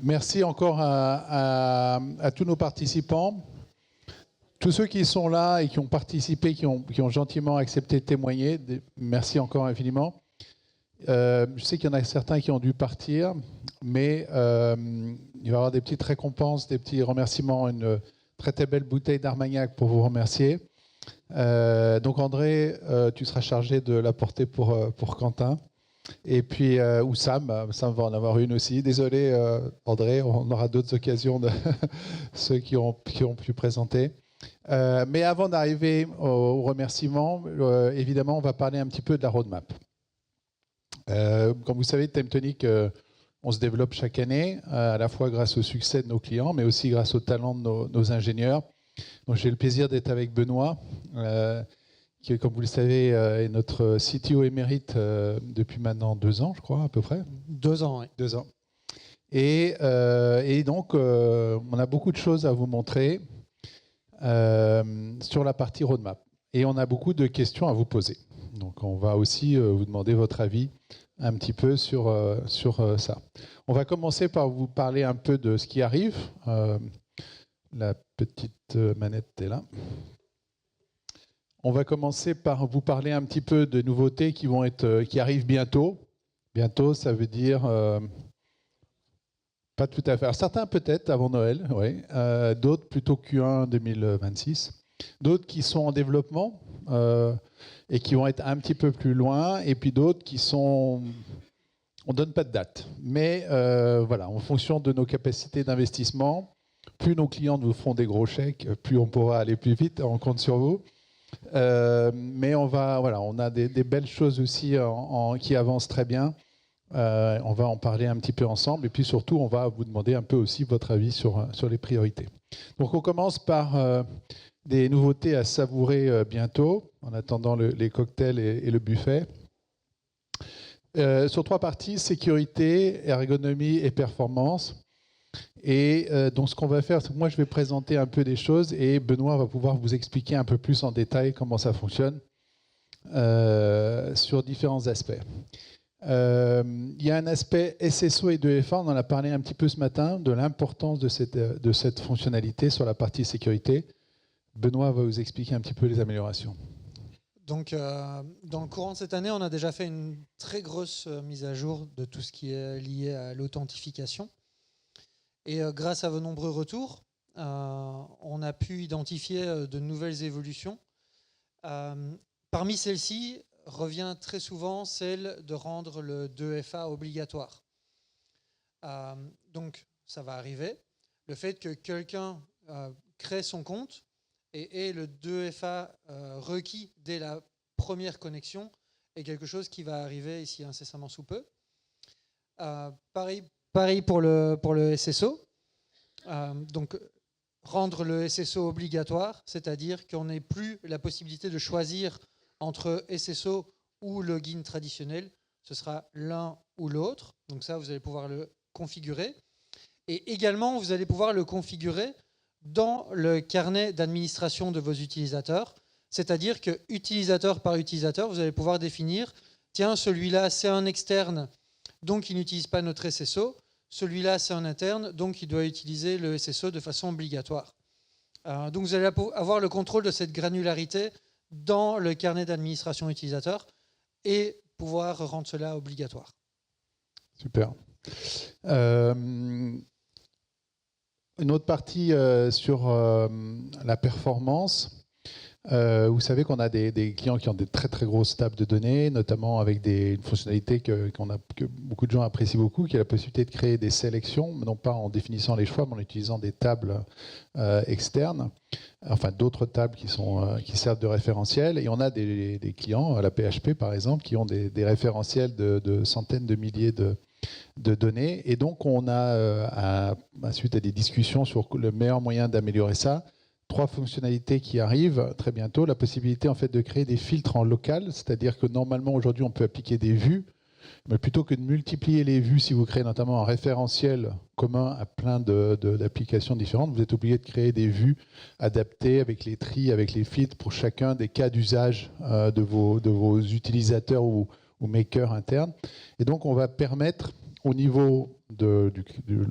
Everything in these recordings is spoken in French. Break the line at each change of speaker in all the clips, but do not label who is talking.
Merci encore à tous nos participants. Tous ceux qui sont là et qui ont participé, qui ont gentiment accepté de témoigner, merci encore infiniment. Je sais qu'il y en a certains qui ont dû partir, mais il va y avoir des petites récompenses, des petits remerciements, une très très belle bouteille d'Armagnac pour vous remercier. Donc André, tu seras chargé de la porter pour Quentin. Et puis, ou Sam va en avoir une aussi. Désolé André, on aura d'autres occasions de ceux qui ont pu présenter. Mais avant d'arriver aux remerciements, évidemment, on va parler un petit peu de la roadmap. Comme vous savez, Time Tonic, on se développe chaque année, à la fois grâce au succès de nos clients, mais aussi grâce au talent de nos ingénieurs. Donc, j'ai le plaisir d'être avec Benoît, qui, comme vous le savez, est notre CTO émérite depuis maintenant 2 ans, je crois, à peu près.
2 ans, oui.
2 ans. Et donc, on a beaucoup de choses à vous montrer sur la partie roadmap. Et on a beaucoup de questions à vous poser. Donc, on va aussi vous demander votre avis un petit peu sur ça. On va commencer par vous parler un peu de ce qui arrive. La petite manette est là. On va commencer par vous parler un petit peu de nouveautés qui arrivent bientôt. Bientôt, ça veut dire pas tout à fait. Alors, certains peut-être avant Noël, oui. D'autres plutôt Q1 2026. D'autres qui sont en développement et qui vont être un petit peu plus loin. Et puis d'autres qui sont... On ne donne pas de date. Mais voilà, en fonction de nos capacités d'investissement, plus nos clients nous feront des gros chèques, plus on pourra aller plus vite. On compte sur vous. Mais on a des belles choses aussi qui avancent très bien. On va en parler un petit peu ensemble. Et puis surtout, on va vous demander un peu aussi votre avis sur les priorités. Donc on commence par des nouveautés à savourer bientôt, en attendant les cocktails et le buffet. Sur 3 parties, sécurité, ergonomie et performance. Et donc ce qu'on va faire, c'est que moi je vais présenter un peu des choses et Benoît va pouvoir vous expliquer un peu plus en détail comment ça fonctionne sur différents aspects. Il y a un aspect SSO et 2FA, on en a parlé un petit peu ce matin, de l'importance de cette fonctionnalité sur la partie sécurité. Benoît va vous expliquer un petit peu les améliorations.
Donc, dans le courant de cette année, on a déjà fait une très grosse mise à jour de tout ce qui est lié à l'authentification. Et grâce à vos nombreux retours, on a pu identifier de nouvelles évolutions. Parmi celles-ci, revient très souvent celle de rendre le 2FA obligatoire. Donc, ça va arriver. Le fait que quelqu'un crée son compte et le 2FA requis dès la première connexion est quelque chose qui va arriver ici incessamment sous peu. Pareil pour le SSO. Donc, rendre le SSO obligatoire, c'est-à-dire qu'on n'ait plus la possibilité de choisir entre SSO ou login traditionnel. Ce sera l'un ou l'autre. Donc ça, vous allez pouvoir le configurer. Et également, vous allez pouvoir le configurer dans le carnet d'administration de vos utilisateurs. C'est-à-dire que utilisateur par utilisateur, vous allez pouvoir définir, tiens, celui-là, c'est un externe, donc il n'utilise pas notre SSO. Celui-là, c'est un interne, donc il doit utiliser le SSO de façon obligatoire. Donc vous allez avoir le contrôle de cette granularité dans le carnet d'administration utilisateur et pouvoir rendre cela obligatoire.
Super. Une autre partie sur la performance. Vous savez qu'on a des clients qui ont des très très grosses tables de données, notamment avec une fonctionnalité que beaucoup de gens apprécient beaucoup, qui est la possibilité de créer des sélections, non pas en définissant les choix, mais en utilisant des tables externes, enfin d'autres tables qui servent de référentiel. Et on a des clients, à la PHP par exemple, qui ont des référentiels de centaines de milliers de données. Et donc on a, suite à des discussions sur le meilleur moyen d'améliorer ça, 3 fonctionnalités qui arrivent très bientôt. La possibilité en fait de créer des filtres en local, c'est-à-dire que normalement aujourd'hui on peut appliquer des vues, mais plutôt que de multiplier les vues, si vous créez notamment un référentiel commun à plein d'applications différentes, vous êtes obligé de créer des vues adaptées avec les tris, avec les filtres pour chacun des cas d'usage de vos utilisateurs ou makers internes. Et donc on va permettre au niveau de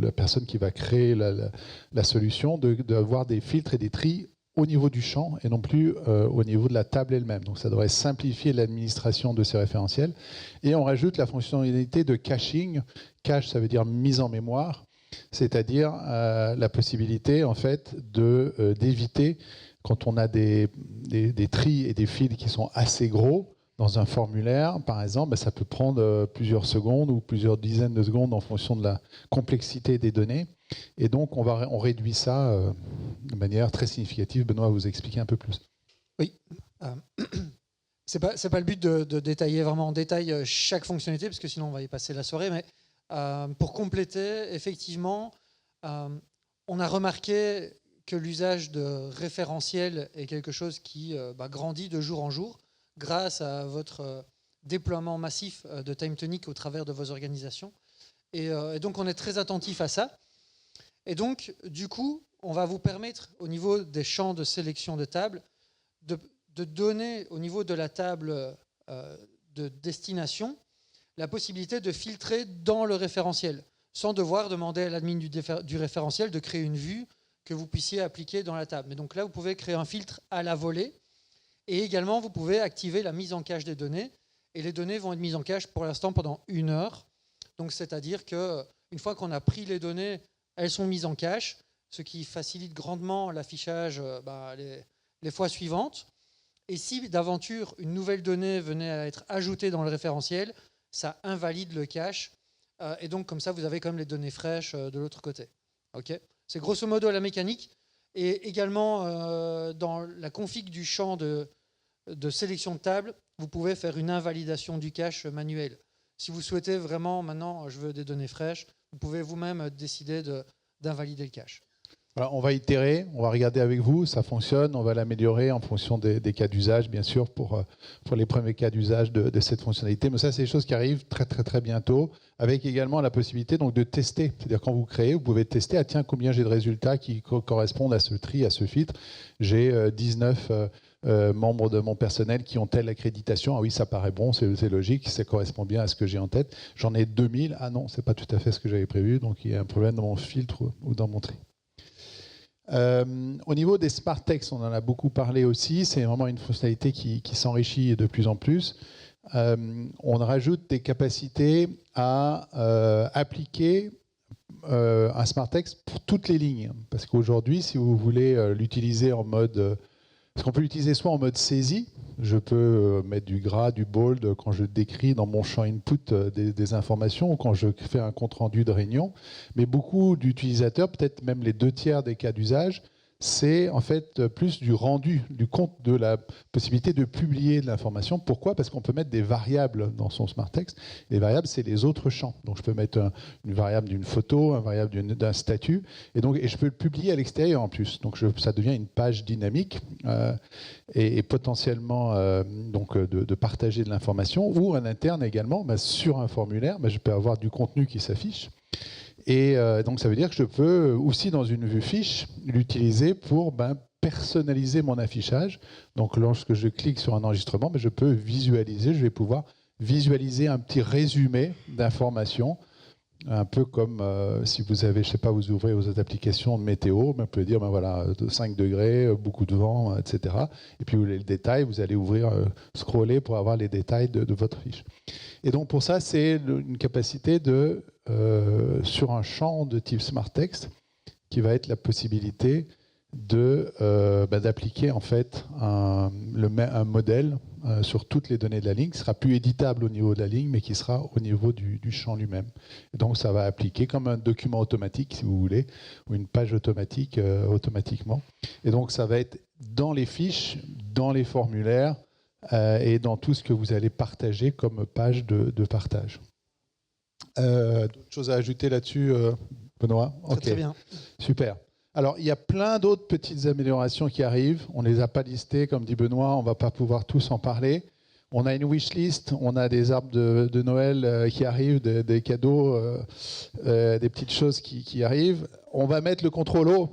la personne qui va créer la solution d'avoir des filtres et des tris au niveau du champ et non plus au niveau de la table elle-même. Donc ça devrait simplifier l'administration de ces référentiels. Et on rajoute la fonctionnalité de caching. Cache, ça veut dire mise en mémoire, c'est-à-dire la possibilité en fait d'éviter, quand on a des tris et des fils qui sont assez gros, dans un formulaire, par exemple, ça peut prendre plusieurs secondes ou plusieurs dizaines de secondes en fonction de la complexité des données. Et donc, on réduit ça de manière très significative. Benoît va vous expliquer un peu plus.
Oui. C'est pas le but de détailler vraiment en détail chaque fonctionnalité, parce que sinon on va y passer la soirée. Mais pour compléter, effectivement, on a remarqué que l'usage de référentiels est quelque chose qui grandit de jour en jour, grâce à votre déploiement massif de TimeTonic au travers de vos organisations. Et donc, on est très attentif à ça. Et donc, du coup, on va vous permettre, au niveau des champs de sélection de table, de donner, au niveau de la table de destination, la possibilité de filtrer dans le référentiel, sans devoir demander à l'admin du référentiel de créer une vue que vous puissiez appliquer dans la table. Mais donc là, vous pouvez créer un filtre à la volée. Et également, vous pouvez activer la mise en cache des données. Et les données vont être mises en cache pour l'instant pendant 1 heure. Donc, c'est-à-dire qu'une fois qu'on a pris les données, elles sont mises en cache, ce qui facilite grandement l'affichage les fois suivantes. Et si d'aventure une nouvelle donnée venait à être ajoutée dans le référentiel, ça invalide le cache. Et donc, comme ça, vous avez quand même les données fraîches de l'autre côté. Okay ? C'est grosso modo la mécanique. Et également, dans la config du champ de sélection de table, vous pouvez faire une invalidation du cache manuel. Si vous souhaitez vraiment, maintenant, je veux des données fraîches, vous pouvez vous-même décider d'invalider le cache.
Alors, on va itérer, on va regarder avec vous, ça fonctionne, on va l'améliorer en fonction des cas d'usage, bien sûr, pour les premiers cas d'usage de cette fonctionnalité. Mais ça, c'est des choses qui arrivent très, très, très bientôt, avec également la possibilité donc, de tester. C'est-à-dire, quand vous créez, vous pouvez tester, tiens, combien j'ai de résultats qui correspondent à ce tri, à ce filtre. J'ai 19 membres de mon personnel qui ont telle accréditation. Ah oui, ça paraît bon, c'est logique, ça correspond bien à ce que j'ai en tête. J'en ai 2000. Ah non, c'est pas tout à fait ce que j'avais prévu, donc il y a un problème dans mon filtre ou dans mon tri. Au niveau des smart texts, on en a beaucoup parlé aussi. C'est vraiment une fonctionnalité qui s'enrichit de plus en plus. On rajoute des capacités à appliquer un smart text pour toutes les lignes. Parce qu'aujourd'hui, si vous voulez l'utiliser en mode... Parce qu'on peut l'utiliser soit en mode saisie, je peux mettre du gras, du bold quand je décris dans mon champ input des informations ou quand je fais un compte-rendu de réunion. Mais beaucoup d'utilisateurs, peut-être même les 2/3 des cas d'usage, c'est en fait plus du rendu, du compte de la possibilité de publier de l'information. Pourquoi ? Parce qu'on peut mettre des variables dans son smart text. Les variables, c'est les autres champs. Donc je peux mettre une variable d'une photo, une variable d'un statut, et je peux le publier à l'extérieur en plus. Donc ça devient une page dynamique et potentiellement de partager de l'information, ou en interne également, sur un formulaire, je peux avoir du contenu qui s'affiche. Et donc ça veut dire que je peux aussi dans une vue fiche l'utiliser pour personnaliser mon affichage. Donc lorsque je clique sur un enregistrement, je peux visualiser, je vais pouvoir visualiser un petit résumé d'informations, un peu comme si vous avez, je sais pas, vous ouvrez vos applications de météo, on peut dire voilà, 5 degrés, beaucoup de vent, etc. Et puis vous voulez le détail, vous allez ouvrir, scroller pour avoir les détails de votre fiche. Et donc pour ça, c'est une capacité sur un champ de type Smart Text qui va être la possibilité d'appliquer en fait un modèle sur toutes les données de la ligne, qui sera plus éditable au niveau de la ligne, mais qui sera au niveau du champ lui-même. Et donc ça va appliquer comme un document automatique, si vous voulez, ou une page automatique automatiquement. Et donc ça va être dans les fiches, dans les formulaires et dans tout ce que vous allez partager comme page de partage. D'autres choses à ajouter là-dessus, Benoît ?
Très bien.
Super. Alors, il y a plein d'autres petites améliorations qui arrivent. On ne les a pas listées, comme dit Benoît, on ne va pas pouvoir tous en parler. On a une wishlist, on a des arbres de Noël qui arrivent, des cadeaux, des petites choses qui arrivent. On va mettre le contrôle O.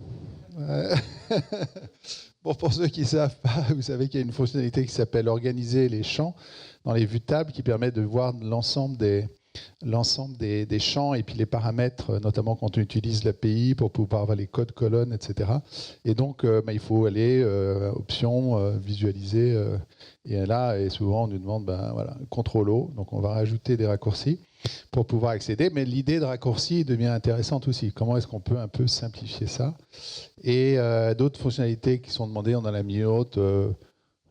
Pour ceux qui ne savent pas, vous savez qu'il y a une fonctionnalité qui s'appelle organiser les champs dans les vues de table qui permet de voir l'ensemble des l'ensemble des champs et puis les paramètres, notamment quand on utilise l'API pour pouvoir avoir les codes colonnes, etc. Et donc, il faut aller options, visualiser. Et souvent, on nous demande contrôle O. Donc, on va rajouter des raccourcis pour pouvoir accéder. Mais l'idée de raccourci devient intéressante aussi. Comment est-ce qu'on peut un peu simplifier ça? Et d'autres fonctionnalités qui sont demandées, on en a mis haute.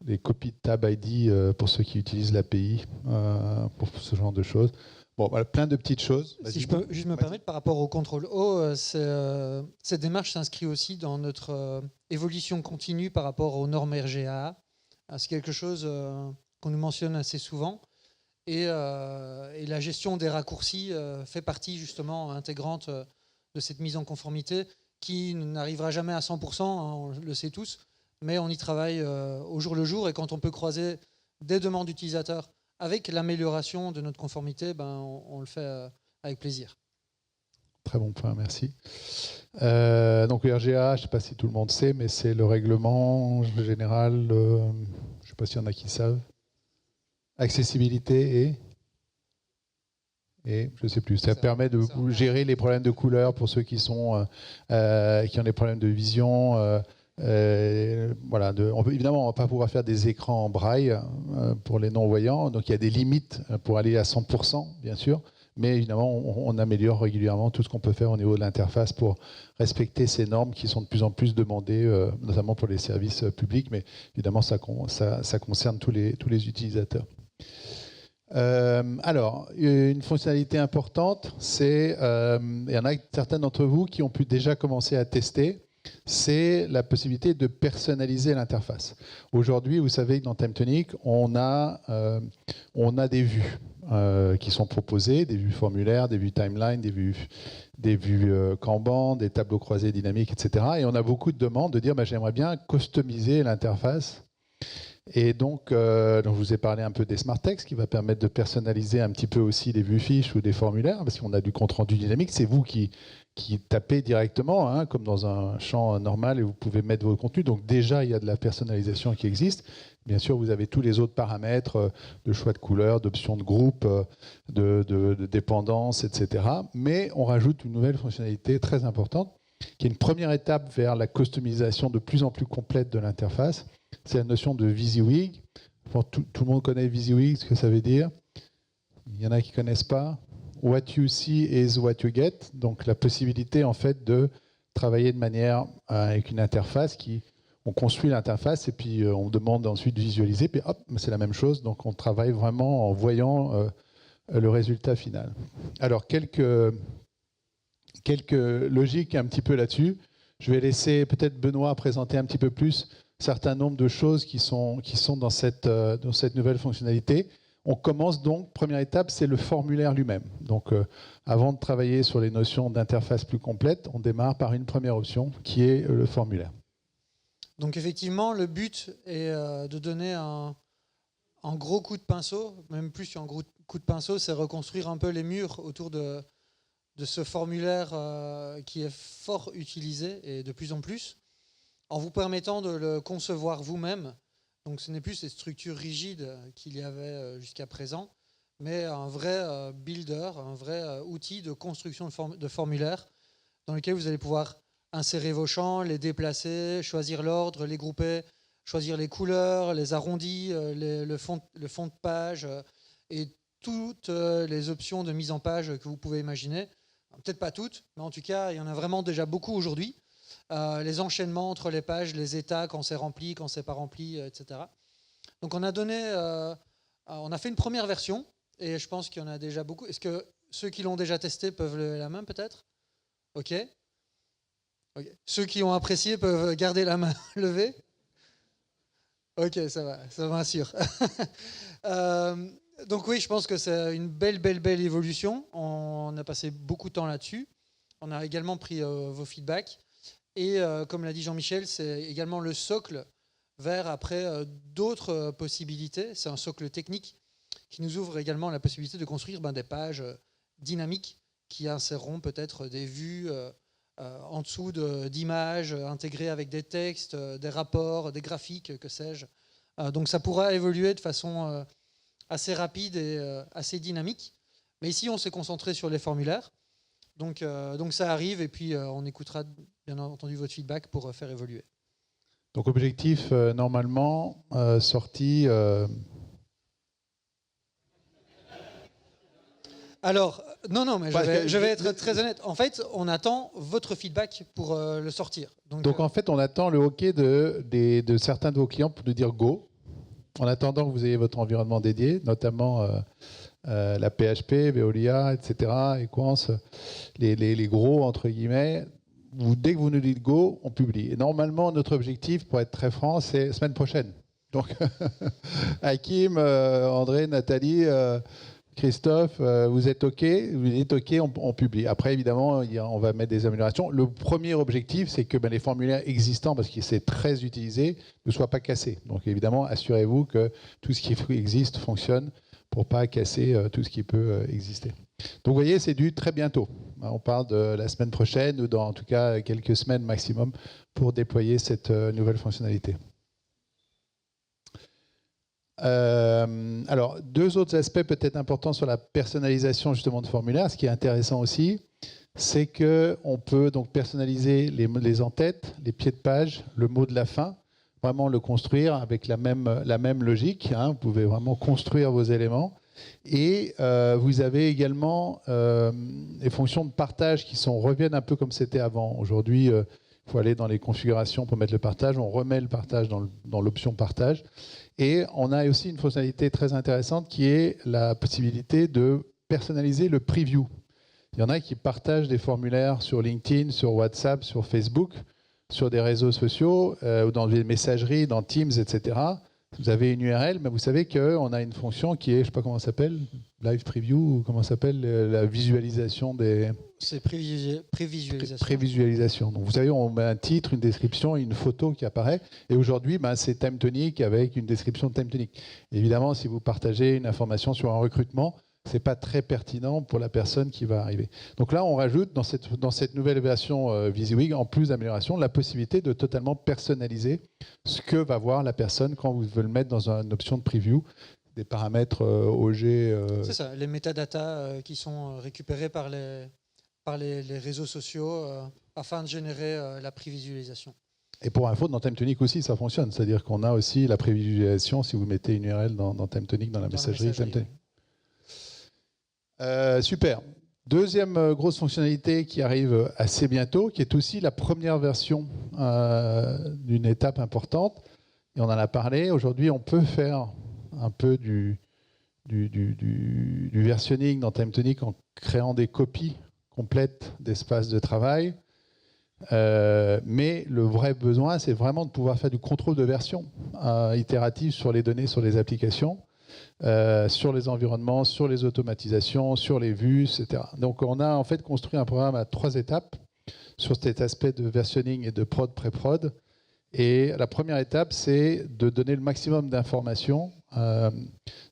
Les copies de tab ID pour ceux qui utilisent l'API, pour ce genre de choses. Bon, voilà, plein de petites choses.
Si je peux juste me permettre, par rapport au contrôle O, cette démarche s'inscrit aussi dans notre évolution continue par rapport aux normes RGA. C'est quelque chose qu'on nous mentionne assez souvent. Et la gestion des raccourcis fait partie justement intégrante de cette mise en conformité qui n'arrivera jamais à 100%, on le sait tous, mais on y travaille au jour le jour. Et quand on peut croiser des demandes d'utilisateurs avec l'amélioration de notre conformité, on le fait avec plaisir.
Très bon point, merci. Donc le RGA, je ne sais pas si tout le monde sait, mais c'est le règlement général, je ne sais pas s'il y en a qui savent. Accessibilité et je ne sais plus. Ça permet de gérer les problèmes de couleur pour ceux qui ont des problèmes de vision. Évidemment, on ne va pas pouvoir faire des écrans en braille pour les non-voyants, donc il y a des limites pour aller à 100%, bien sûr, mais évidemment, on améliore régulièrement tout ce qu'on peut faire au niveau de l'interface pour respecter ces normes qui sont de plus en plus demandées, notamment pour les services publics, mais évidemment, ça concerne tous les utilisateurs. Alors, une fonctionnalité importante, c'est, il y en a certains d'entre vous qui ont pu déjà commencer à tester, c'est la possibilité de personnaliser l'interface. Aujourd'hui, vous savez que dans TimeTonic, on a des vues qui sont proposées, des vues formulaires, des vues timeline, des vues Kanban, des tableaux croisés dynamiques, etc. Et on a beaucoup de demandes de dire j'aimerais bien customiser l'interface. Et donc, je vous ai parlé un peu des Smart Text qui va permettre de personnaliser un petit peu aussi les vues fiches ou des formulaires, parce qu'on a du compte-rendu dynamique. C'est vous qui tapez directement, comme dans un champ normal, et vous pouvez mettre vos contenus. Donc déjà, il y a de la personnalisation qui existe. Bien sûr, vous avez tous les autres paramètres de choix de couleur, d'options de groupe, de dépendance, etc. Mais on rajoute une nouvelle fonctionnalité très importante, qui est une première étape vers la customisation de plus en plus complète de l'interface. C'est la notion de WYSIWYG. Tout le monde connaît WYSIWYG, ce que ça veut dire. Il y en a qui ne connaissent pas. What you see is what you get. Donc la possibilité en fait de travailler de manière avec une interface on construit l'interface et puis on demande ensuite de visualiser. Puis hop, c'est la même chose. Donc on travaille vraiment en voyant le résultat final. Alors quelques logiques un petit peu là-dessus. Je vais laisser peut-être Benoît présenter un petit peu plus certain nombre de choses qui sont dans cette nouvelle fonctionnalité. On commence donc, première étape, c'est le formulaire lui-même. Donc, avant de travailler sur les notions d'interface plus complète, on démarre par une première option qui est le formulaire.
Donc, effectivement, le but est de donner un gros coup de pinceau, même plus qu'un gros coup de pinceau, c'est reconstruire un peu les murs autour de ce formulaire qui est fort utilisé et de plus en plus, en vous permettant de le concevoir vous-même. Donc ce n'est plus ces structures rigides qu'il y avait jusqu'à présent, mais un vrai builder, un vrai outil de construction de formulaires dans lequel vous allez pouvoir insérer vos champs, les déplacer, choisir l'ordre, les grouper, choisir les couleurs, les arrondis, le fond de page et toutes les options de mise en page que vous pouvez imaginer. Peut-être pas toutes, mais en tout cas, il y en a vraiment déjà beaucoup aujourd'hui. Les enchaînements entre les pages, les états, quand c'est rempli, quand c'est pas rempli, etc. Donc on a fait une première version, et je pense qu'il y en a déjà beaucoup. Est-ce que ceux qui l'ont déjà testé peuvent lever la main, peut-être? Ok. Ceux qui ont apprécié peuvent garder la main levée. Ok, ça m'assure. Donc oui, je pense que c'est une belle évolution. On a passé beaucoup de temps là-dessus. On a également pris vos feedbacks. Et comme l'a dit Jean-Michel, c'est également le socle vers après d'autres possibilités. C'est un socle technique qui nous ouvre également la possibilité de construire des pages dynamiques qui inséreront peut-être des vues en dessous d'images intégrées avec des textes, des rapports, des graphiques, que sais-je. Donc ça pourra évoluer de façon assez rapide et assez dynamique. Mais ici, on s'est concentré sur les formulaires. Donc ça arrive, et puis on écoutera bien entendu votre feedback pour faire évoluer.
Donc objectif, normalement, sortie...
Alors, non, mais je vais être très honnête. En fait, on attend votre feedback pour le sortir.
Donc en fait, on attend le OK de certains de vos clients pour nous dire go, en attendant que vous ayez votre environnement dédié, notamment la PHP, Veolia, etc., Equance, les gros, entre guillemets. Dès que vous nous dites go, on publie. Et normalement, notre objectif, pour être très franc, c'est semaine prochaine. Donc, Hakim, André, Nathalie, Christophe, vous êtes OK, vous dites OK, on publie. Après, évidemment, on va mettre des améliorations. Le premier objectif, c'est que les formulaires existants, parce que c'est très utilisé, ne soient pas cassés. Donc, évidemment, assurez-vous que tout ce qui existe fonctionne pour ne pas casser tout ce qui peut exister. Donc, vous voyez, c'est du très bientôt. On parle de la semaine prochaine ou dans, en tout cas, quelques semaines maximum pour déployer cette nouvelle fonctionnalité. Alors, deux autres aspects peut-être importants sur la personnalisation justement de formulaire. Ce qui est intéressant aussi, c'est qu'on peut donc personnaliser les en-têtes, les pieds de page, le mot de la fin, vraiment le construire avec la même logique. Vous pouvez vraiment construire vos éléments. Et vous avez également les fonctions de partage qui reviennent un peu comme c'était avant. Aujourd'hui, il faut aller dans les configurations pour mettre le partage. On remet le partage dans l'option partage. Et on a aussi une fonctionnalité très intéressante qui est la possibilité de personnaliser le preview. Il y en a qui partagent des formulaires sur LinkedIn, sur WhatsApp, sur Facebook, sur des réseaux sociaux, ou dans des messageries, dans Teams, etc. Vous avez une URL, mais vous savez qu'on a une fonction qui est, je ne sais pas comment ça s'appelle, Live Preview, ou comment ça s'appelle, la visualisation des...
C'est prévisualisation.
Prévisualisation. Donc vous savez, on met un titre, une description et une photo qui apparaît. Et aujourd'hui, c'est TimeTonic avec une description de TimeTonic. Évidemment, si vous partagez une information sur un recrutement, ce n'est pas très pertinent pour la personne qui va arriver. Donc là, on rajoute dans cette nouvelle version VisiWig, en plus d'amélioration, la possibilité de totalement personnaliser ce que va voir la personne quand vous voulez le mettre dans une option de preview, des paramètres OG.
C'est ça, les métadatas qui sont récupérés par les réseaux sociaux afin de générer la prévisualisation.
Et pour info, dans TimeTonic aussi, ça fonctionne. C'est-à-dire qu'on a aussi la prévisualisation si vous mettez une URL dans TimeTonic, dans la messagerie TimeTonic. Super. Deuxième grosse fonctionnalité qui arrive assez bientôt, qui est aussi la première version d'une étape importante. Et on en a parlé. Aujourd'hui, on peut faire un peu du versionning dans TimeTonic en créant des copies complètes d'espaces de travail. Mais le vrai besoin, c'est vraiment de pouvoir faire du contrôle de version itératif sur les données, sur les applications. Sur les environnements, sur les automatisations, sur les vues, etc. Donc on a en fait construit un programme à 3 étapes sur cet aspect de versionning et de prod, pré-prod. Et la première étape, c'est de donner le maximum d'informations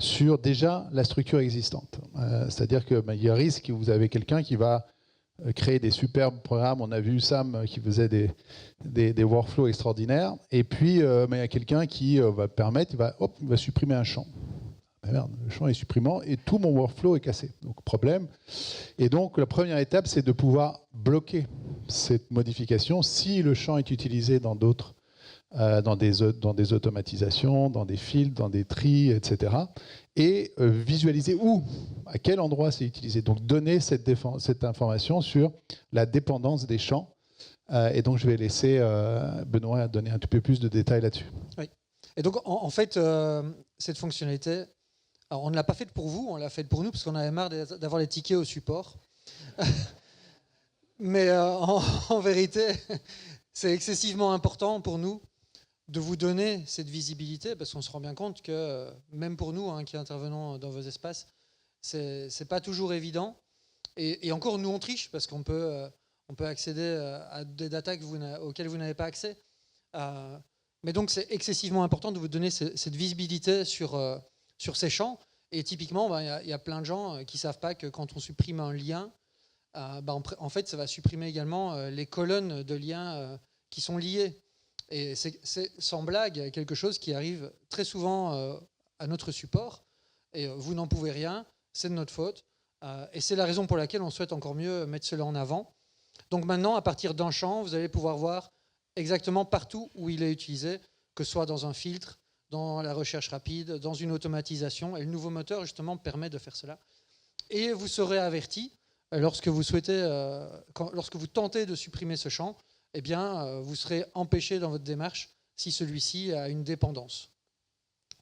sur déjà la structure existante. C'est-à-dire qu'il y a un risque que vous avez quelqu'un qui va créer des superbes programmes. On a vu Sam qui faisait des workflows extraordinaires. Et puis, il y a quelqu'un qui va permettre, il va supprimer un champ. Merde, le champ est supprimant et tout mon workflow est cassé. Donc, problème. Et donc, la première étape, c'est de pouvoir bloquer cette modification si le champ est utilisé dans d'autres, dans des automatisations, dans des fields, dans des tris, etc. Et visualiser où, à quel endroit c'est utilisé. Donc, donner cette information sur la dépendance des champs. Et donc, je vais laisser Benoît donner un petit peu plus de détails là-dessus.
Oui. Et donc, en fait, cette fonctionnalité... Alors, on ne l'a pas faite pour vous, on l'a faite pour nous parce qu'on avait marre d'avoir les tickets au support. Mais en vérité, c'est excessivement important pour nous de vous donner cette visibilité parce qu'on se rend bien compte que même pour nous qui intervenons dans vos espaces, c'est pas toujours évident. Et encore, nous, on triche parce qu'on peut accéder à des datas auxquelles vous n'avez pas accès. Mais donc, c'est excessivement important de vous donner cette visibilité sur ces champs. Et typiquement, il y a plein de gens qui ne savent pas que quand on supprime un lien, en fait, ça va supprimer également les colonnes de liens qui sont liées. Et c'est sans blague quelque chose qui arrive très souvent à notre support. Et vous n'en pouvez rien, c'est de notre faute. Et c'est la raison pour laquelle on souhaite encore mieux mettre cela en avant. Donc maintenant, à partir d'un champ, vous allez pouvoir voir exactement partout où il est utilisé, que ce soit dans un filtre, dans la recherche rapide, dans une automatisation. Et le nouveau moteur, justement, permet de faire cela. Et vous serez averti lorsque vous tentez de supprimer ce champ, eh bien, vous serez empêché dans votre démarche si celui-ci a une dépendance.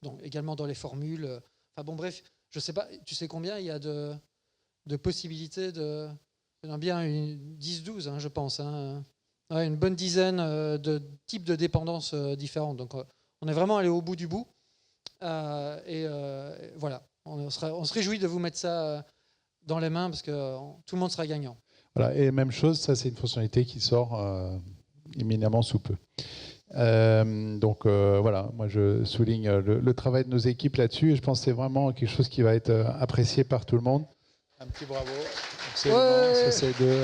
Donc, également dans les formules. Enfin bon, bref, je ne sais pas, tu sais combien il y a de possibilités de... Il y en a bien 10-12, hein, je pense. Hein. Ouais, une bonne dizaine de types de dépendances différentes. Donc, on est vraiment allé au bout du bout. Et voilà, on se réjouit de vous mettre ça dans les mains parce que tout le monde sera gagnant.
Voilà, et même chose, ça c'est une fonctionnalité qui sort imminemment sous peu. Donc voilà, moi je souligne le travail de nos équipes là-dessus et je pense que c'est vraiment quelque chose qui va être apprécié par tout le monde. Un petit bravo. Absolument,
ouais.
sur ces deux.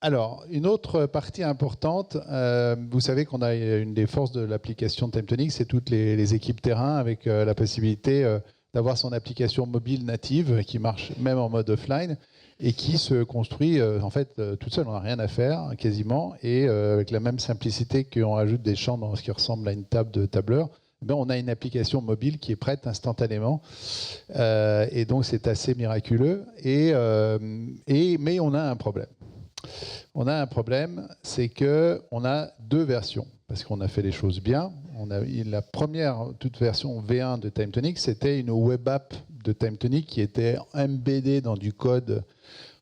Alors, une autre partie importante, vous savez qu'on a une des forces de l'application de TimeTonic, c'est toutes les équipes terrain avec la possibilité d'avoir son application mobile native qui marche même en mode offline et qui se construit en fait toute seule. On n'a rien à faire quasiment et avec la même simplicité qu'on rajoute des champs dans ce qui ressemble à une table de tableur. Ben, on a une application mobile qui est prête instantanément et donc c'est assez miraculeux. Mais on a un problème. On a un problème, c'est qu'on a deux versions, parce qu'on a fait les choses bien. La première, toute version V1 de TimeTonic, c'était une web app de TimeTonic qui était embeddée dans du code.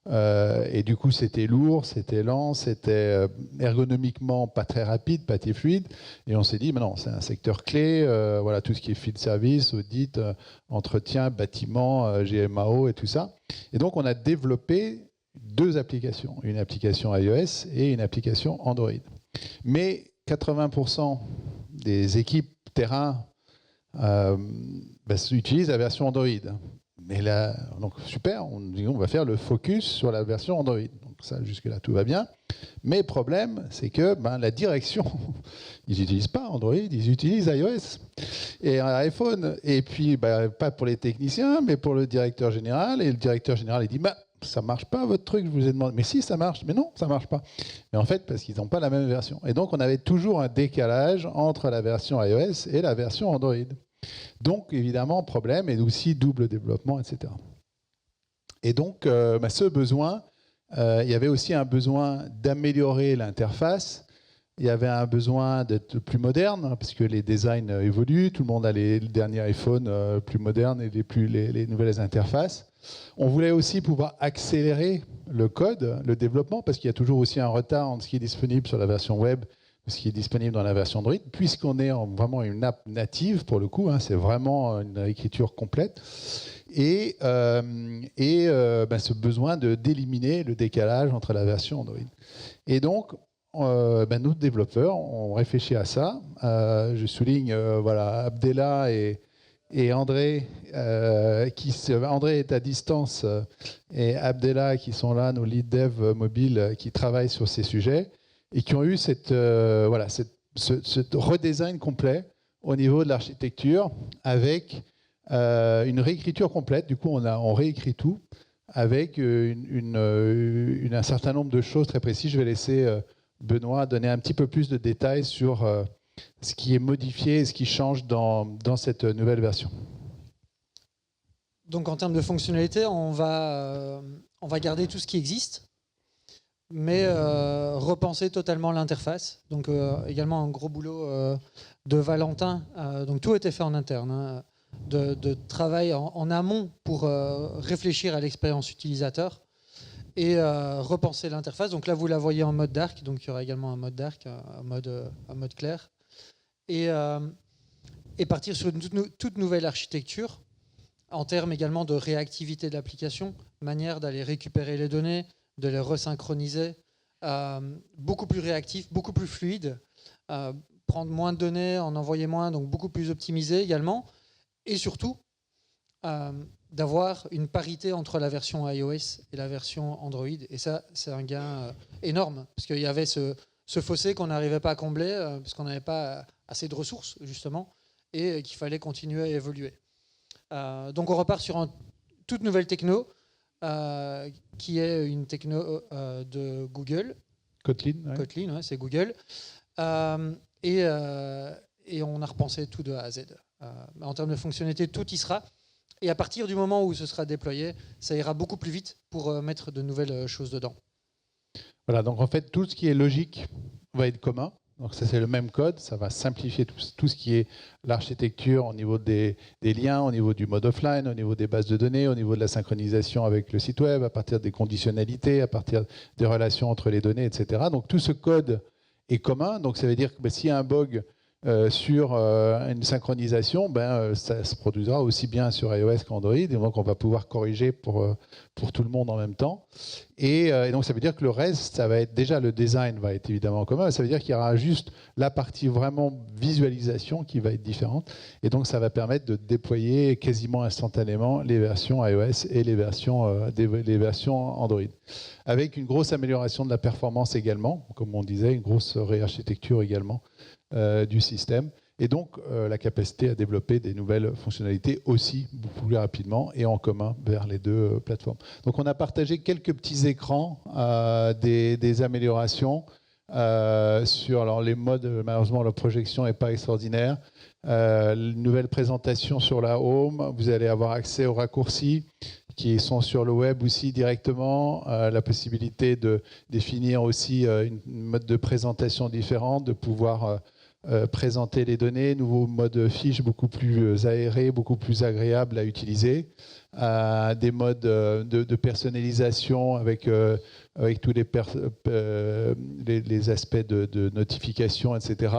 Et du coup, c'était lourd, c'était lent, c'était ergonomiquement pas très rapide, pas très fluide. Et on s'est dit, mais non, c'est un secteur clé. Voilà, tout ce qui est field service, audit, entretien, bâtiment, GMAO et tout ça. Et donc, on a développé deux applications, une application iOS et une application Android. Mais 80% des équipes terrain utilisent la version Android. Mais là, donc super, on va faire le focus sur la version Android. Donc ça, jusque-là, tout va bien. Mais problème, c'est que la direction, ils n'utilisent pas Android, ils utilisent iOS et un iPhone. Et puis, pas pour les techniciens, mais pour le directeur général. Et le directeur général, il dit, ça marche pas votre truc, je vous ai demandé. Mais si, ça marche. Mais non, ça marche pas. Mais en fait, parce qu'ils n'ont pas la même version. Et donc, on avait toujours un décalage entre la version iOS et la version Android. Donc, évidemment, problème, et aussi double développement, etc. Et donc, ce besoin, il y avait aussi un besoin d'améliorer l'interface. Il y avait un besoin d'être plus moderne, parce que les designs évoluent. Tout le monde a les derniers iPhones plus modernes et les nouvelles interfaces. On voulait aussi pouvoir accélérer le code, le développement, parce qu'il y a toujours aussi un retard entre ce qui est disponible sur la version web et ce qui est disponible dans la version Android, puisqu'on est vraiment une app native, pour le coup, hein, c'est vraiment une écriture complète. Et ce besoin d'éliminer le décalage entre la version Android. Et donc, nos développeurs ont réfléchi à ça. Je souligne Abdellah et André, André est à distance, et Abdellah qui sont là, nos lead dev mobiles qui travaillent sur ces sujets et qui ont eu ce redesign complet au niveau de l'architecture avec une réécriture complète. Du coup, on réécrit tout avec un certain nombre de choses très précises. Je vais laisser Benoît donner un petit peu plus de détails sur ce qui est modifié et ce qui change dans cette nouvelle version.
Donc en termes de fonctionnalité, on va garder tout ce qui existe, mais repenser totalement l'interface. Donc également un gros boulot de Valentin. Donc tout a été fait en interne, hein, de travail en amont pour réfléchir à l'expérience utilisateur et repenser l'interface. Donc là, vous la voyez en mode dark, donc il y aura également un mode dark, un mode clair. Et partir sur une toute nouvelle architecture en termes également de réactivité de l'application, manière d'aller récupérer les données, de les resynchroniser, beaucoup plus réactif, beaucoup plus fluide, prendre moins de données, en envoyer moins, donc beaucoup plus optimisé également, et surtout d'avoir une parité entre la version iOS et la version Android. Et ça, c'est un gain énorme, parce qu'il y avait ce ce fossé qu'on n'arrivait pas à combler parce qu'on n'avait pas assez de ressources, justement, et qu'il fallait continuer à évoluer. Donc on repart sur une toute nouvelle techno, qui est une techno de Google.
Kotlin, ouais.
Kotlin, ouais, c'est Google. Et on a repensé tout de A à Z. En termes de fonctionnalité, tout y sera. Et à partir du moment où ce sera déployé, ça ira beaucoup plus vite pour mettre de nouvelles choses dedans.
Voilà, donc en fait, tout ce qui est logique va être commun. Donc ça, c'est le même code. Ça va simplifier tout ce qui est l'architecture au niveau des liens, au niveau du mode offline, au niveau des bases de données, au niveau de la synchronisation avec le site web, à partir des conditionnalités, à partir des relations entre les données, etc. Donc tout ce code est commun. Donc ça veut dire que s'il y a un bug sur une synchronisation, ça se produira aussi bien sur iOS qu'Android, et donc on va pouvoir corriger pour tout le monde en même temps. Et donc ça veut dire que le reste, ça va être déjà, le design va être évidemment commun, ça veut dire qu'il y aura juste la partie vraiment visualisation qui va être différente, et donc ça va permettre de déployer quasiment instantanément les versions iOS et les versions Android, avec une grosse amélioration de la performance également, comme on disait, une grosse réarchitecture également du système, et donc la capacité à développer des nouvelles fonctionnalités aussi beaucoup plus rapidement et en commun vers les deux plateformes. Donc on a partagé quelques petits écrans des améliorations sur alors, les modes. Malheureusement, la projection n'est pas extraordinaire. Une nouvelle présentation sur la home, vous allez avoir accès aux raccourcis qui sont sur le web aussi directement, la possibilité de définir aussi une mode de présentation différente, de pouvoir présenter les données, nouveau mode fiche beaucoup plus aéré, beaucoup plus agréable à utiliser, des modes de personnalisation avec tous les aspects de notification, etc.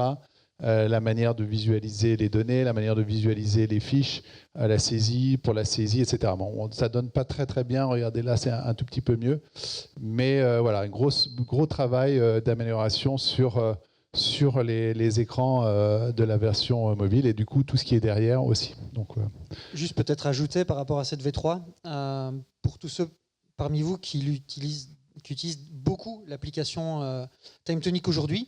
La manière de visualiser les données, la manière de visualiser les fiches, la saisie, pour la saisie, etc. Bon, ça ne donne pas très très bien, regardez là, c'est un tout petit peu mieux. Mais voilà, un gros travail d'amélioration sur les écrans de la version mobile, et du coup tout ce qui est derrière aussi. Donc,
juste peut-être ajouter par rapport à cette V3, pour tous ceux parmi vous qui utilisent beaucoup l'application TimeTonic aujourd'hui,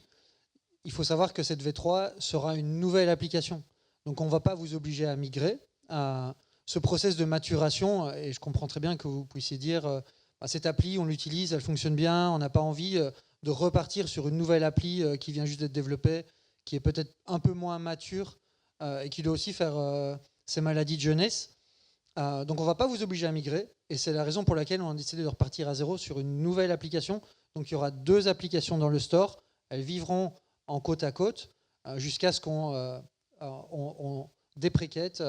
il faut savoir que cette V3 sera une nouvelle application. Donc on ne va pas vous obliger à migrer. Ce process de maturation, et je comprends très bien que vous puissiez dire cette appli, on l'utilise, elle fonctionne bien, on n'a pas envie de repartir sur une nouvelle appli qui vient juste d'être développée, qui est peut-être un peu moins mature et qui doit aussi faire ses maladies de jeunesse. Donc on ne va pas vous obliger à migrer, et c'est la raison pour laquelle on a décidé de repartir à zéro sur une nouvelle application. Donc il y aura 2 applications dans le store, elles vivront en côte à côte jusqu'à ce qu'on dépréquette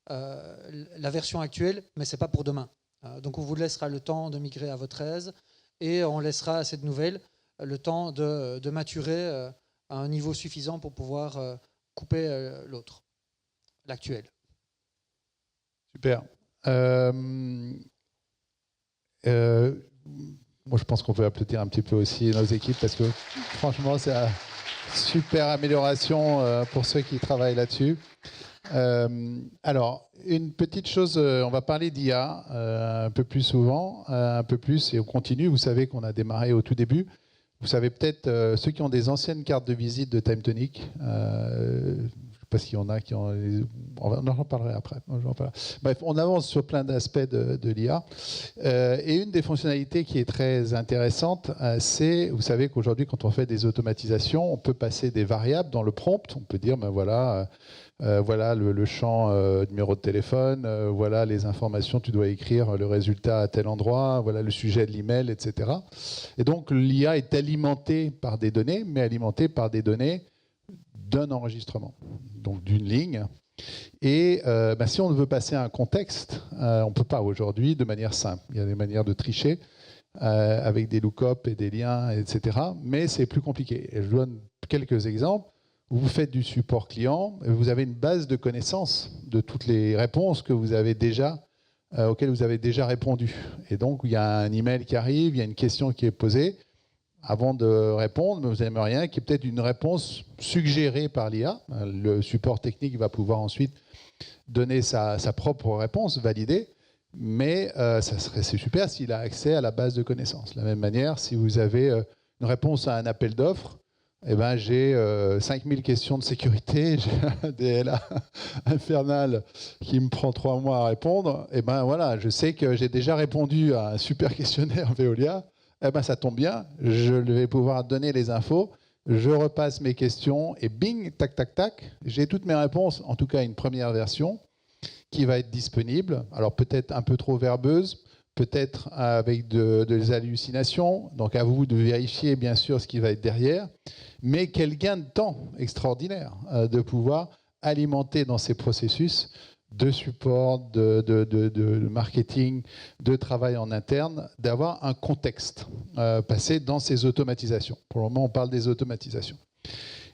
la version actuelle, mais ce n'est pas pour demain. Donc on vous laissera le temps de migrer à votre aise, et on laissera à cette nouvelle le temps de maturer à un niveau suffisant pour pouvoir couper l'autre, l'actuel.
Super. Moi, je pense qu'on peut applaudir un petit peu aussi nos équipes, parce que franchement, c'est une super amélioration pour ceux qui travaillent là-dessus. Alors, une petite chose, on va parler d'IA un peu plus souvent, un peu plus, et on continue. Vous savez qu'on a démarré au tout début. Vous savez peut-être, ceux qui ont des anciennes cartes de visite de TimeTonic, parce qu'il y en a qui ont... On en parlerait après. Bref, on avance sur plein d'aspects de l'IA. Et une des fonctionnalités qui est très intéressante, c'est, vous savez qu'aujourd'hui, quand on fait des automatisations, on peut passer des variables dans le prompt. On peut dire, voilà le champ numéro de téléphone, voilà les informations, tu dois écrire le résultat à tel endroit, voilà le sujet de l'email, etc. Et donc, l'IA est alimentée par des données, mais alimentée par des données d'un enregistrement, donc d'une ligne. Et si on veut passer à un contexte, on ne peut pas aujourd'hui de manière simple. Il y a des manières de tricher avec des lookups et des liens, etc. Mais c'est plus compliqué. Et je vous donne quelques exemples. Vous faites du support client, vous avez une base de connaissances de toutes les réponses que vous avez auxquelles vous avez déjà répondu. Et donc, il y a un email qui arrive, il y a une question qui est posée. Avant de répondre, vous n'aimez rien, qui est peut-être une réponse suggérée par l'IA. Le support technique va pouvoir ensuite donner sa propre réponse, validée, mais c'est super s'il a accès à la base de connaissances. De la même manière, si vous avez une réponse à un appel d'offres, eh ben, j'ai 5000 questions de sécurité, j'ai un DLA infernal qui me prend 3 mois à répondre, et ben voilà, je sais que j'ai déjà répondu à un super questionnaire Veolia, eh ben ça tombe bien, je vais pouvoir donner les infos, je repasse mes questions, et bing, tac, tac, tac, j'ai toutes mes réponses, en tout cas une première version, qui va être disponible, alors peut-être un peu trop verbeuse, peut-être avec des hallucinations, donc à vous de vérifier bien sûr ce qui va être derrière, mais quel gain de temps extraordinaire de pouvoir alimenter dans ces processus de support, de marketing, de travail en interne, d'avoir un contexte passé dans ces automatisations. Pour le moment, on parle des automatisations.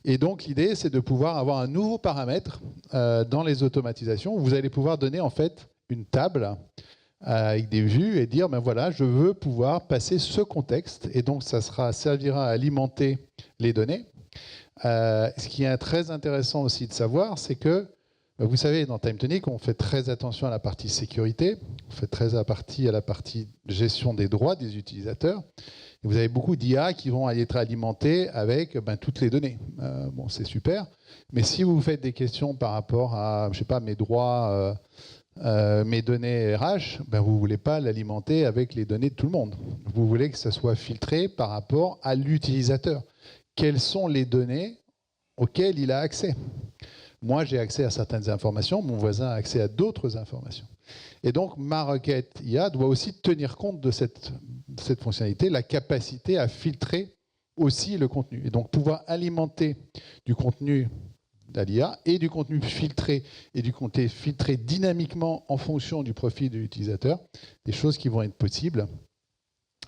Et donc, l'idée, c'est de pouvoir avoir un nouveau paramètre dans les automatisations. Vous allez pouvoir donner en fait une table avec des vues et dire, ben voilà, je veux pouvoir passer ce contexte. Et donc, ça servira à alimenter les données. Ce qui est très intéressant aussi de savoir, c'est que, vous savez, dans TimeTonic, on fait très attention à la partie sécurité, on fait très attention à la partie gestion des droits des utilisateurs. Et vous avez beaucoup d'IA qui vont être alimentées avec toutes les données. Bon, c'est super. Mais si vous faites des questions par rapport à, je sais pas, mes droits... mes données RH, vous ne voulez pas l'alimenter avec les données de tout le monde. Vous voulez que ça soit filtré par rapport à l'utilisateur. Quelles sont les données auxquelles il a accès? Moi, j'ai accès à certaines informations, mon voisin a accès à d'autres informations. Et donc, ma requête IA doit aussi tenir compte de cette fonctionnalité, la capacité à filtrer aussi le contenu. Et donc, pouvoir alimenter du contenu d'IA et du contenu filtré et du contenu filtré dynamiquement en fonction du profil de l'utilisateur, des choses qui vont être possibles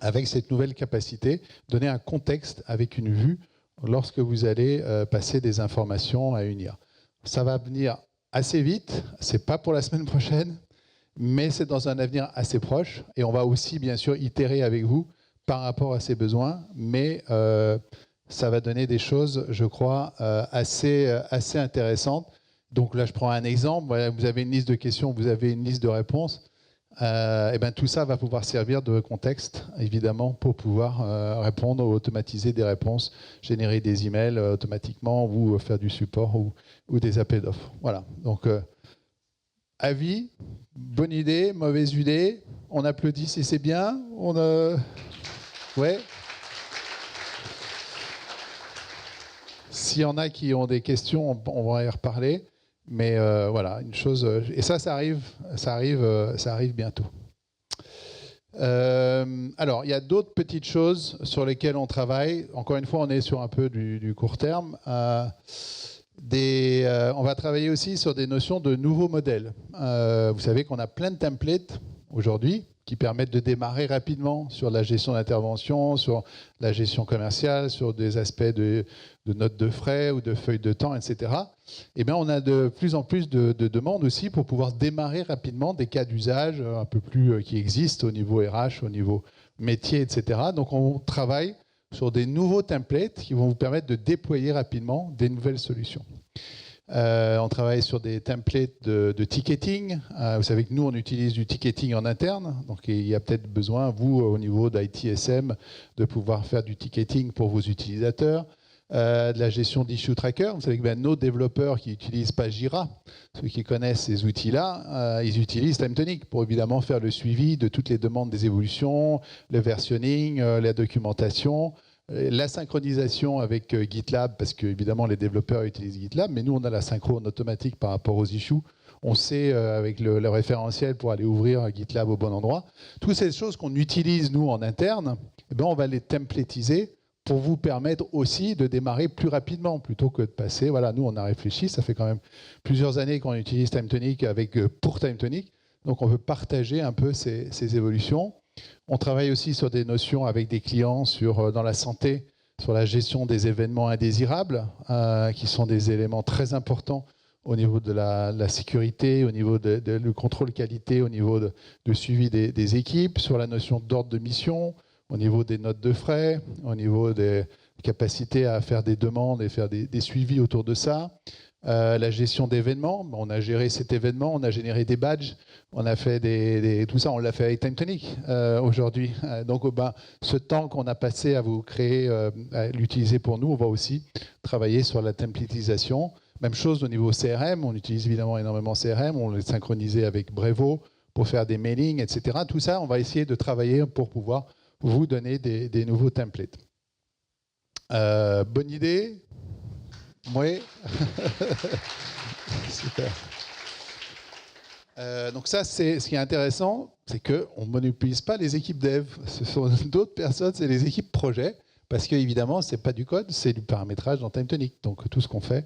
avec cette nouvelle capacité, donner un contexte avec une vue lorsque vous allez passer des informations à une IA. Ça va venir assez vite, c'est pas pour la semaine prochaine, mais c'est dans un avenir assez proche et on va aussi bien sûr itérer avec vous par rapport à ces besoins, mais ça va donner des choses, je crois, assez intéressantes. Donc là, je prends un exemple. Voilà, vous avez une liste de questions, vous avez une liste de réponses. Et tout ça va pouvoir servir de contexte, évidemment, pour pouvoir répondre ou automatiser des réponses, générer des emails automatiquement ou faire du support ou des appels d'offres. Voilà. Donc, avis, bonne idée, mauvaise idée. On applaudit si c'est bien. Ouais. S'il y en a qui ont des questions, on va y reparler. Mais voilà, une chose. Et ça arrive bientôt. Alors, il y a d'autres petites choses sur lesquelles on travaille. Encore une fois, on est sur un peu du court terme. On va travailler aussi sur des notions de nouveaux modèles. Vous savez qu'on a plein de templates aujourd'hui qui permettent de démarrer rapidement sur la gestion d'intervention, sur la gestion commerciale, sur des aspects de notes de frais ou de feuilles de temps, etc. Eh bien, on a de plus en plus de demandes aussi pour pouvoir démarrer rapidement des cas d'usage un peu plus qui existent au niveau RH, au niveau métier, etc. Donc, on travaille sur des nouveaux templates qui vont vous permettre de déployer rapidement des nouvelles solutions. On travaille sur des templates de ticketing. Vous savez que nous, on utilise du ticketing en interne. Donc, il y a peut-être besoin, vous, au niveau d'ITSM, de pouvoir faire du ticketing pour vos utilisateurs. De la gestion d'issue tracker. Vous savez que nos développeurs qui n'utilisent pas Jira, ceux qui connaissent ces outils-là, ils utilisent TimeTonic pour évidemment faire le suivi de toutes les demandes des évolutions, le versionning, la documentation, la synchronisation avec GitLab, parce que évidemment les développeurs utilisent GitLab, mais nous on a la synchrone automatique par rapport aux issues. On sait avec le référentiel pour aller ouvrir GitLab au bon endroit. Toutes ces choses qu'on utilise nous en interne, on va les templatiser pour vous permettre aussi de démarrer plus rapidement, plutôt que de passer. Voilà, nous, on a réfléchi, ça fait quand même plusieurs années qu'on utilise TimeTonic pour TimeTonic, donc on veut partager un peu ces évolutions. On travaille aussi sur des notions avec des clients dans la santé, sur la gestion des événements indésirables, qui sont des éléments très importants au niveau de la sécurité, au niveau du contrôle qualité, au niveau de suivi des équipes, sur la notion d'ordre de mission, au niveau des notes de frais, au niveau des capacités à faire des demandes et faire des suivis autour de ça. La gestion d'événements, on a géré cet événement, on a généré des badges, on a fait tout ça, on l'a fait avec TimeTonic aujourd'hui. Donc ce temps qu'on a passé à vous créer, à l'utiliser pour nous, on va aussi travailler sur la templatisation. Même chose au niveau CRM, on utilise évidemment énormément CRM, on l'a synchronisé avec Brevo pour faire des mailings, etc. Tout ça, on va essayer de travailler pour pouvoir vous donner des nouveaux templates. Bonne idée? Oui. Super. Donc ça, c'est ce qui est intéressant, c'est qu'on ne monopolise pas les équipes dev. Ce sont d'autres personnes, c'est les équipes projet, parce qu'évidemment, ce n'est pas du code, c'est du paramétrage dans TimeTonic. Donc tout ce qu'on fait,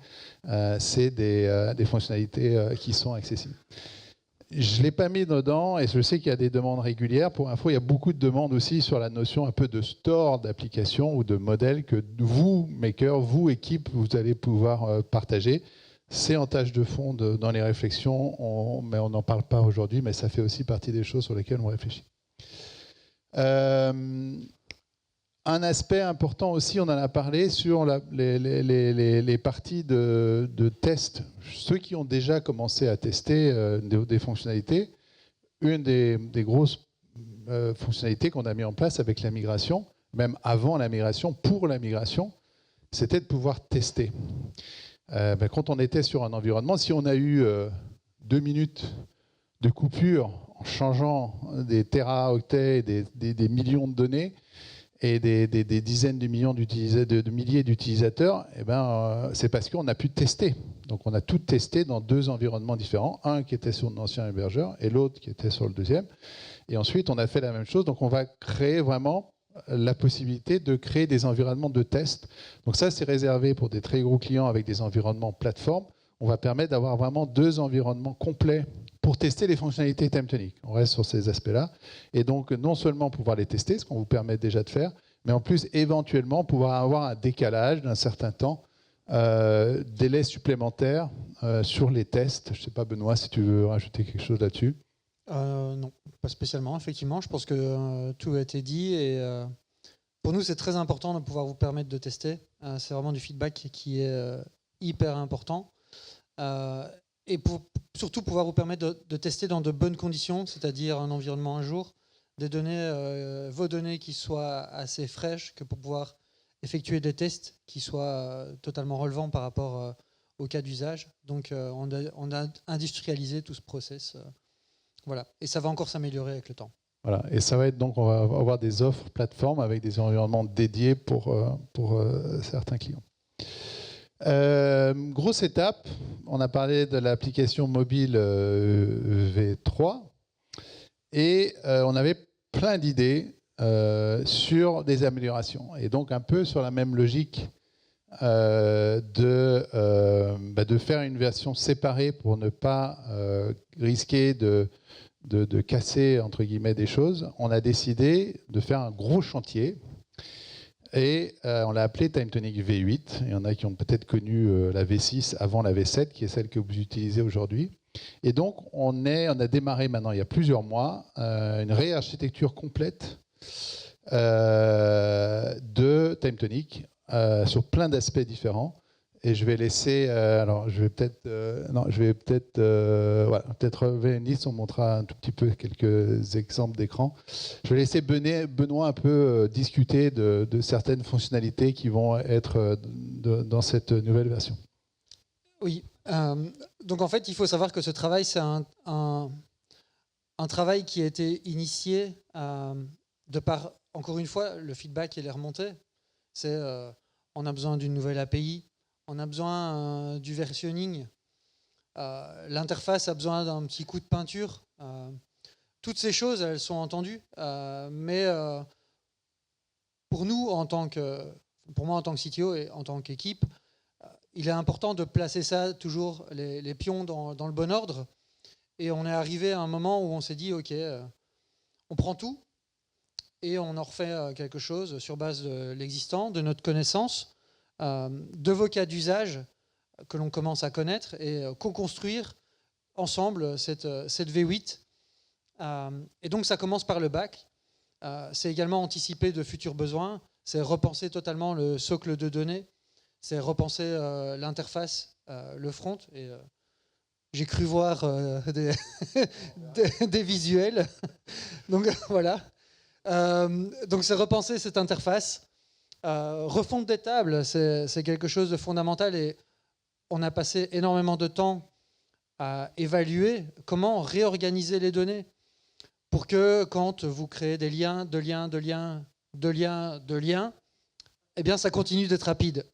c'est des fonctionnalités qui sont accessibles. Je ne l'ai pas mis dedans, et je sais qu'il y a des demandes régulières. Pour info, il y a beaucoup de demandes aussi sur la notion un peu de store d'application ou de modèle que vous, makers, vous, équipe, vous allez pouvoir partager. C'est en tâche de fond dans les réflexions, mais on n'en parle pas aujourd'hui, mais ça fait aussi partie des choses sur lesquelles on réfléchit. Un aspect important aussi, on en a parlé sur les parties de test. Ceux qui ont déjà commencé à tester des fonctionnalités, une des grosses fonctionnalités qu'on a mis en place avec la migration, même avant la migration, pour la migration, c'était de pouvoir tester. Quand on était sur un environnement, si on a eu 2 minutes de coupure en changeant des téraoctets, des millions de données, et des dizaines de millions de milliers d'utilisateurs, c'est parce qu'on a pu tester. Donc on a tout testé dans 2 environnements différents, un qui était sur l'ancien hébergeur et l'autre qui était sur le deuxième. Et ensuite, on a fait la même chose. Donc on va créer vraiment la possibilité de créer des environnements de test. Donc ça, c'est réservé pour des très gros clients avec des environnements plateforme. On va permettre d'avoir vraiment 2 environnements complets pour tester les fonctionnalités TimeTonic. On reste sur ces aspects-là. Et donc, non seulement pouvoir les tester, ce qu'on vous permet déjà de faire, mais en plus, éventuellement, pouvoir avoir un décalage d'un certain temps, délai supplémentaire sur les tests. Je ne sais pas, Benoît, si tu veux rajouter quelque chose là-dessus.
Non, pas spécialement, effectivement. Je pense que tout a été dit. Et pour nous, c'est très important de pouvoir vous permettre de tester. C'est vraiment du feedback qui est hyper important. Et surtout pouvoir vous permettre de tester dans de bonnes conditions, c'est-à-dire un environnement un jour, des données, vos données qui soient assez fraîches que pour pouvoir effectuer des tests qui soient totalement relevants par rapport au cas d'usage. Donc on a industrialisé tout ce process. Voilà. Et ça va encore s'améliorer avec le temps.
Voilà. Et ça va être donc, on va avoir des offres plateformes avec des environnements dédiés pour certains clients. Grosse étape, on a parlé de l'application mobile V3 et on avait plein d'idées sur des améliorations. Et donc un peu sur la même logique de faire une version séparée pour ne pas risquer de casser entre guillemets des choses. On a décidé de faire un gros chantier. Et on l'a appelé TimeTonic V8. Il y en a qui ont peut-être connu la V6 avant la V7, qui est celle que vous utilisez aujourd'hui. Et donc, on a démarré maintenant, il y a plusieurs mois, une réarchitecture complète de TimeTonic sur plein d'aspects différents. Et je vais laisser, peut-être relever une liste, on montrera un tout petit peu quelques exemples d'écran. Je vais laisser Benoît un peu discuter de certaines fonctionnalités qui vont être dans cette nouvelle version.
Oui, donc en fait, il faut savoir que ce travail, c'est un travail qui a été initié de par, encore une fois, le feedback et les remontées. C'est on a besoin d'une nouvelle API. On a besoin du versionning. L'interface a besoin d'un petit coup de peinture. Toutes ces choses, elles sont entendues. Mais pour moi, en tant que CTO et en tant qu'équipe, il est important de placer ça toujours les pions dans le bon ordre. Et on est arrivé à un moment où on s'est dit, OK, on prend tout et on en refait quelque chose sur base de l'existant, de notre connaissance. De vos cas d'usage que l'on commence à connaître et co-construire ensemble cette V8. Et donc ça commence par le back. C'est également anticiper de futurs besoins. C'est repenser totalement le socle de données. C'est repenser l'interface le front. Et j'ai cru voir des visuels. Donc voilà. Donc c'est repenser cette interface. Refonte des tables, c'est quelque chose de fondamental et on a passé énormément de temps à évaluer comment réorganiser les données pour que quand vous créez des liens, eh bien ça continue d'être rapide.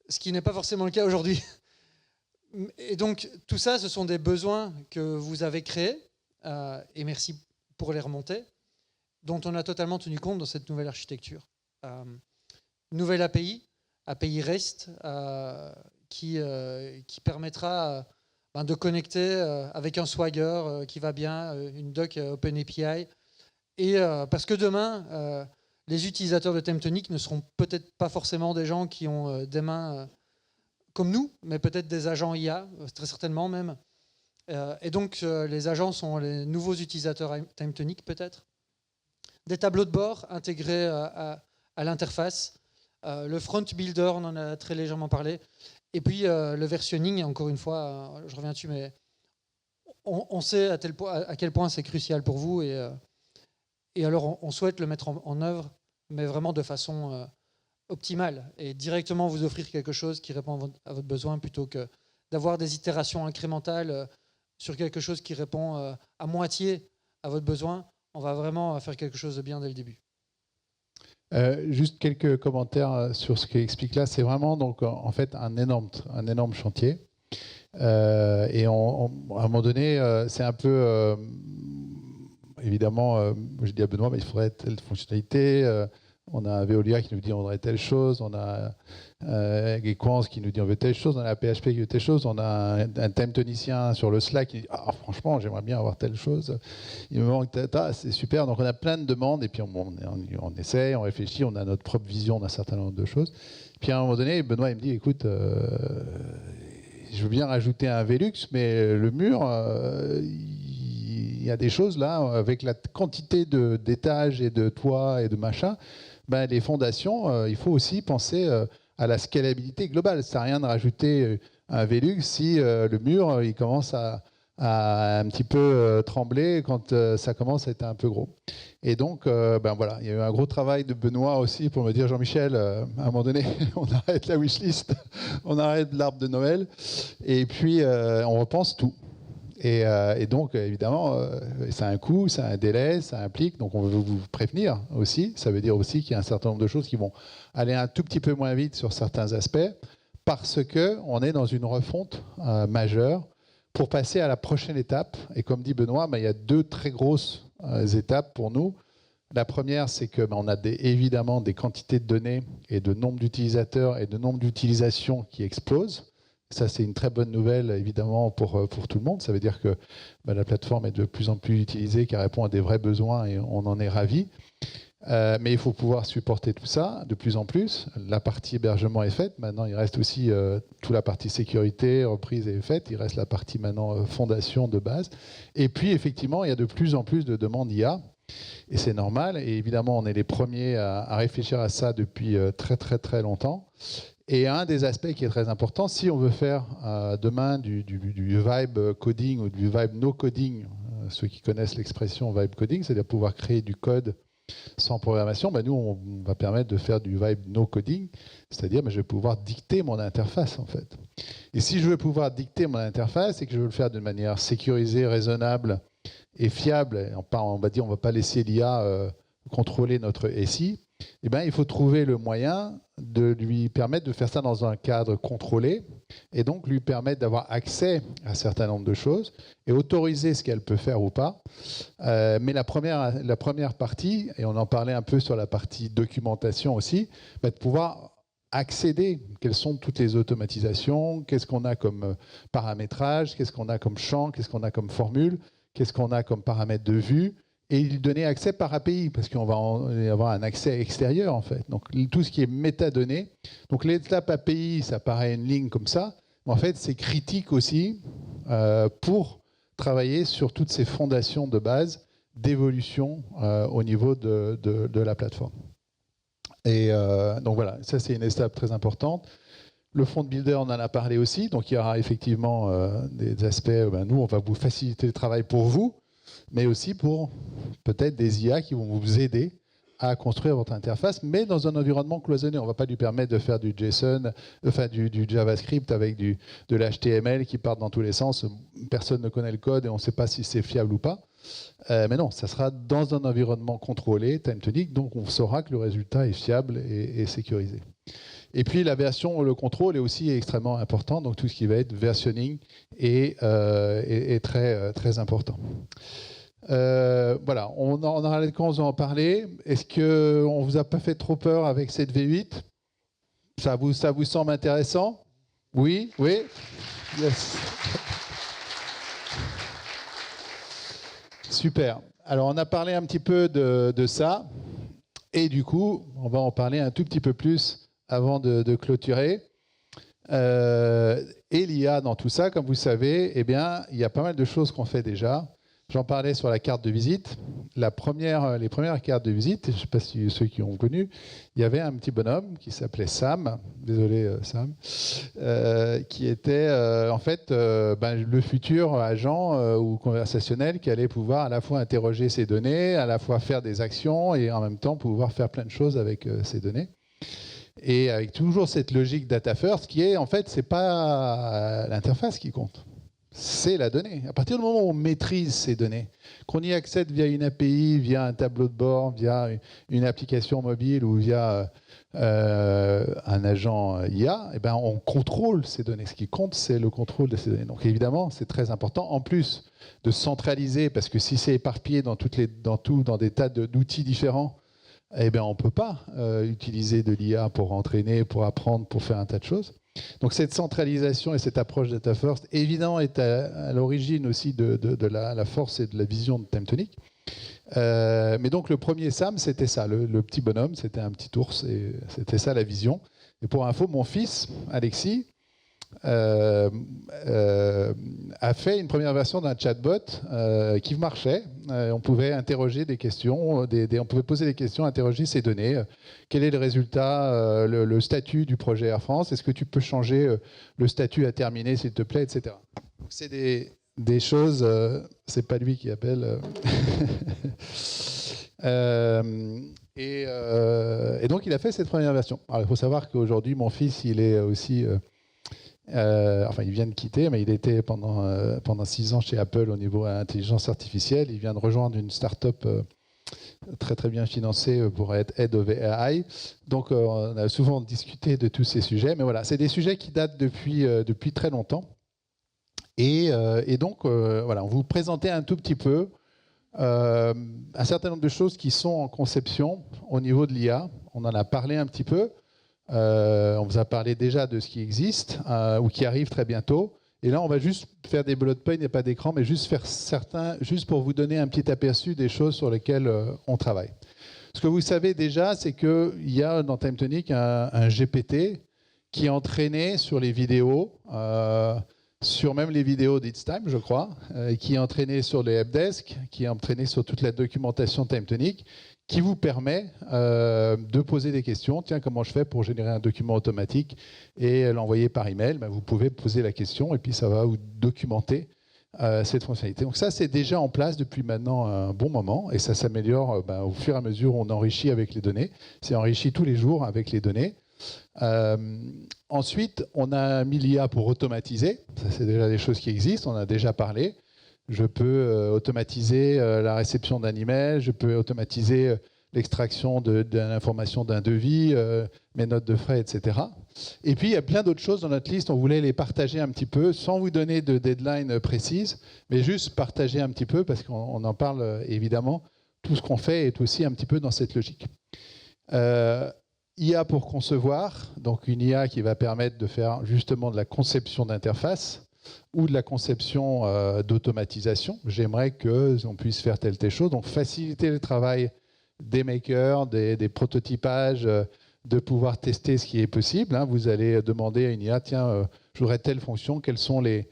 Ce qui n'est pas forcément le cas aujourd'hui. Et donc tout ça, ce sont des besoins que vous avez créés, et merci pour les remonter, dont on a totalement tenu compte dans cette nouvelle architecture. Nouvelle API REST, qui permettra de connecter avec un Swagger qui va bien, une doc OpenAPI. Et parce que demain, les utilisateurs de TimeTonic ne seront peut-être pas forcément des gens qui ont des mains comme nous, mais peut-être des agents IA, très certainement même. Et donc, les agents sont les nouveaux utilisateurs TimeTonic, peut-être. Des tableaux de bord intégrés à l'interface. Le front builder, on en a très légèrement parlé. Et puis le versionning, encore une fois, je reviens dessus, mais on sait à quel point c'est crucial pour vous. Et alors, on souhaite le mettre en œuvre, mais vraiment de façon optimale. Et directement vous offrir quelque chose qui répond à votre besoin, plutôt que d'avoir des itérations incrémentales sur quelque chose qui répond à moitié à votre besoin. On va vraiment faire quelque chose de bien dès le début.
Juste quelques commentaires sur ce qu'explique là. C'est vraiment donc en fait un énorme chantier. Et à un moment donné, c'est un peu évidemment, je dis à Benoît, mais il faudrait telle fonctionnalité. On a Veolia qui nous dit on aurait telle chose, on a Gequance qui nous dit on veut telle chose, on a PHP qui veut telle chose, on a un TimeTonicien sur le Slack qui dit franchement j'aimerais bien avoir telle chose, il me manque c'est super. Donc on a plein de demandes et puis on essaie, on réfléchit, on a notre propre vision d'un certain nombre de choses. Puis à un moment donné, Benoît il me dit écoute, je veux bien rajouter un Velux, mais le mur, il y a des choses là, avec la quantité d'étages et de toits et de machin, les fondations, il faut aussi penser à la scalabilité globale. Ça sert à rien de rajouter un Velux si le mur il commence à un petit peu trembler quand ça commence à être un peu gros. Et donc, voilà, il y a eu un gros travail de Benoît aussi pour me dire Jean-Michel, à un moment donné, on arrête la wishlist, on arrête l'arbre de Noël, et puis on repense tout. Et donc, évidemment, ça a un coût, ça a un délai, ça implique. Donc, on veut vous prévenir aussi. Ça veut dire aussi qu'il y a un certain nombre de choses qui vont aller un tout petit peu moins vite sur certains aspects parce qu'on est dans une refonte majeure pour passer à la prochaine étape. Et comme dit Benoît, il y a deux très grosses étapes pour nous. La première, c'est qu'on a évidemment des quantités de données et de nombre d'utilisateurs et de nombre d'utilisations qui explosent. Ça, c'est une très bonne nouvelle, évidemment, pour tout le monde. Ça veut dire que la plateforme est de plus en plus utilisée, qu'elle répond à des vrais besoins et on en est ravis. Mais il faut pouvoir supporter tout ça de plus en plus. La partie hébergement est faite. Maintenant, il reste aussi toute la partie sécurité, reprise est faite. Il reste la partie maintenant fondation de base. Et puis, effectivement, il y a de plus en plus de demandes IA. Et c'est normal. Et évidemment, on est les premiers à réfléchir à ça depuis très, très, très longtemps. Et un des aspects qui est très important, si on veut faire demain du vibe coding ou du vibe no coding, ceux qui connaissent l'expression vibe coding, c'est-à-dire pouvoir créer du code sans programmation, nous, on va permettre de faire du vibe no coding, c'est-à-dire je vais pouvoir dicter mon interface en fait. Et si je veux pouvoir dicter mon interface et que je veux le faire de manière sécurisée, raisonnable et fiable, on va dire on ne va pas laisser l'IA contrôler notre SI, il faut trouver le moyen de lui permettre de faire ça dans un cadre contrôlé et donc lui permettre d'avoir accès à un certain nombre de choses et autoriser ce qu'elle peut faire ou pas. Mais la première partie, et on en parlait un peu sur la partie documentation aussi, de pouvoir accéder, quelles sont toutes les automatisations, qu'est-ce qu'on a comme paramétrage, qu'est-ce qu'on a comme champ, qu'est-ce qu'on a comme formule, qu'est-ce qu'on a comme paramètres de vue, et lui donner accès par API, parce qu'on va avoir un accès extérieur, en fait. Donc, tout ce qui est métadonnées. Donc, l'étape API, ça paraît une ligne comme ça, mais en fait, c'est critique aussi pour travailler sur toutes ces fondations de base d'évolution au niveau de la plateforme. Et donc, voilà, ça, c'est une étape très importante. Le front builder, on en a parlé aussi. Donc, il y aura effectivement des aspects, nous, on va vous faciliter le travail pour vous, mais aussi pour peut-être des IA qui vont vous aider à construire votre interface, mais dans un environnement cloisonné. On ne va pas lui permettre de faire du JSON, enfin du JavaScript avec de l'HTML qui part dans tous les sens. Personne ne connaît le code et on ne sait pas si c'est fiable ou pas. Mais non, ça sera dans un environnement contrôlé, time-to-nique, donc on saura que le résultat est fiable et sécurisé. Et puis la version, le contrôle est aussi extrêmement important, donc tout ce qui va être versionning est très, très important. Voilà, on aura l'occasion d'en parler. Est-ce qu'on ne vous a pas fait trop peur avec cette V8 ? Ça vous semble intéressant ? Oui ? Oui ? Yes. Super. Alors, on a parlé un petit peu de ça. Et du coup, on va en parler un tout petit peu plus avant de clôturer. Et l'IA dans tout ça, comme vous savez, eh bien, il y a pas mal de choses qu'on fait déjà. J'en parlais sur la carte de visite. Les premières cartes de visite, je ne sais pas si ceux qui ont connu, il y avait un petit bonhomme qui s'appelait Sam, désolé Sam, qui était en fait le futur agent ou conversationnel qui allait pouvoir à la fois interroger ces données, à la fois faire des actions et en même temps pouvoir faire plein de choses avec ces données. Et avec toujours cette logique data first qui est en fait, c'est pas l'interface qui compte. C'est la donnée. À partir du moment où on maîtrise ces données, qu'on y accède via une API, via un tableau de bord, via une application mobile ou via un agent IA, eh ben on contrôle ces données. Ce qui compte, c'est le contrôle de ces données. Donc évidemment, c'est très important. En plus de centraliser, parce que si c'est éparpillé dans des tas d'outils différents, eh ben on ne peut pas utiliser de l'IA pour entraîner, pour apprendre, pour faire un tas de choses. Donc cette centralisation et cette approche data first, évidemment, est à l'origine aussi de la force et de la vision de time-to-nique. Mais donc le premier SAM, c'était ça, le petit bonhomme, c'était un petit ours, et c'était ça la vision. Et pour info, mon fils, Alexis, a fait une première version d'un chatbot qui marchait. On pouvait interroger des questions, on pouvait poser des questions, interroger ces données. Quel est le résultat, le statut du projet Air France ? Est-ce que tu peux changer le statut à terminer, s'il te plaît, etc. Donc, c'est des choses. C'est pas lui qui appelle. Et donc, il a fait cette première version. Alors, il faut savoir qu'aujourd'hui, mon fils, il est aussi. Il vient de quitter, mais il était pendant 6 ans chez Apple au niveau intelligence artificielle. Il vient de rejoindre une start-up très très bien financée pour être Head of AI. Donc on a souvent discuté de tous ces sujets, mais voilà, c'est des sujets qui datent depuis très longtemps. Et donc voilà, on vous présentait un tout petit peu un certain nombre de choses qui sont en conception au niveau de l'IA. On en a parlé un petit peu. On vous a parlé déjà de ce qui existe ou qui arrive très bientôt. Et là, on va juste faire des bullet points, il n'y a pas d'écran, mais juste faire certains, juste pour vous donner un petit aperçu des choses sur lesquelles on travaille. Ce que vous savez déjà, c'est qu'il y a dans time-to-nique un GPT qui est entraîné sur les vidéos, sur même les vidéos d'It's-Time, je crois, qui est entraîné sur les helpdesk, qui est entraîné sur toute la documentation time-to-nique, qui vous permet de poser des questions. Tiens, comment je fais pour générer un document automatique et l'envoyer par email ? Ben, vous pouvez poser la question et puis ça va vous documenter cette fonctionnalité. Donc ça, c'est déjà en place depuis maintenant un bon moment et ça s'améliore au fur et à mesure où on enrichit avec les données. C'est enrichi tous les jours avec les données. Ensuite, on a mis l'IA pour automatiser. Ça, c'est déjà des choses qui existent, on en a déjà parlé. Je peux automatiser la réception d'un email, je peux automatiser l'extraction de l'information d'un devis, mes notes de frais, etc. Et puis, il y a plein d'autres choses dans notre liste. On voulait les partager un petit peu, sans vous donner de deadline précise, mais juste partager un petit peu, parce qu'on en parle évidemment. Tout ce qu'on fait est aussi un petit peu dans cette logique. IA pour concevoir, donc une IA qui va permettre de faire justement de la conception d'interface, ou de la conception d'automatisation. J'aimerais qu'on puisse faire telle chose. Donc, faciliter le travail des makers, des prototypages, de pouvoir tester ce qui est possible. Vous allez demander à une IA, tiens, j'aurais telle fonction, quelles sont les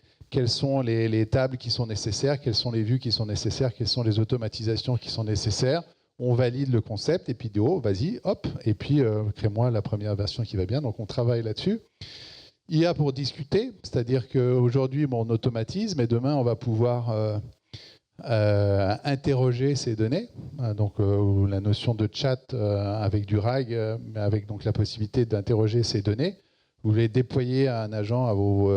tables qui sont nécessaires, quelles sont les vues qui sont nécessaires, quelles sont les automatisations qui sont nécessaires. On valide le concept et puis, vas-y, hop, et puis crée-moi la première version qui va bien. Donc, on travaille là-dessus. IA pour discuter, c'est-à-dire qu'aujourd'hui, on automatise, mais demain, on va pouvoir interroger ces données. Donc, la notion de chat avec du RAG, mais avec donc la possibilité d'interroger ces données. Vous voulez déployer un agent à vos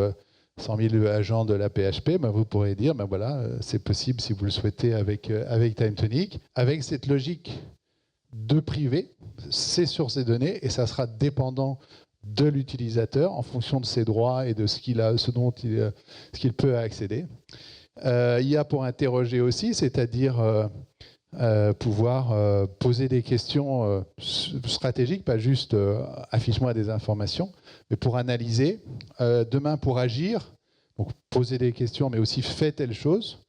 100 000 agents de la PHP, ben vous pourrez dire, ben voilà, c'est possible si vous le souhaitez avec TimeTonic. Avec cette logique de privé, c'est sur ces données et ça sera dépendant de l'utilisateur en fonction de ses droits et de ce qu'il peut accéder. IA pour interroger aussi, c'est-à-dire pouvoir poser des questions stratégiques, pas juste affiche-moi des informations, mais pour analyser, demain pour agir, donc poser des questions, mais aussi fais telle chose,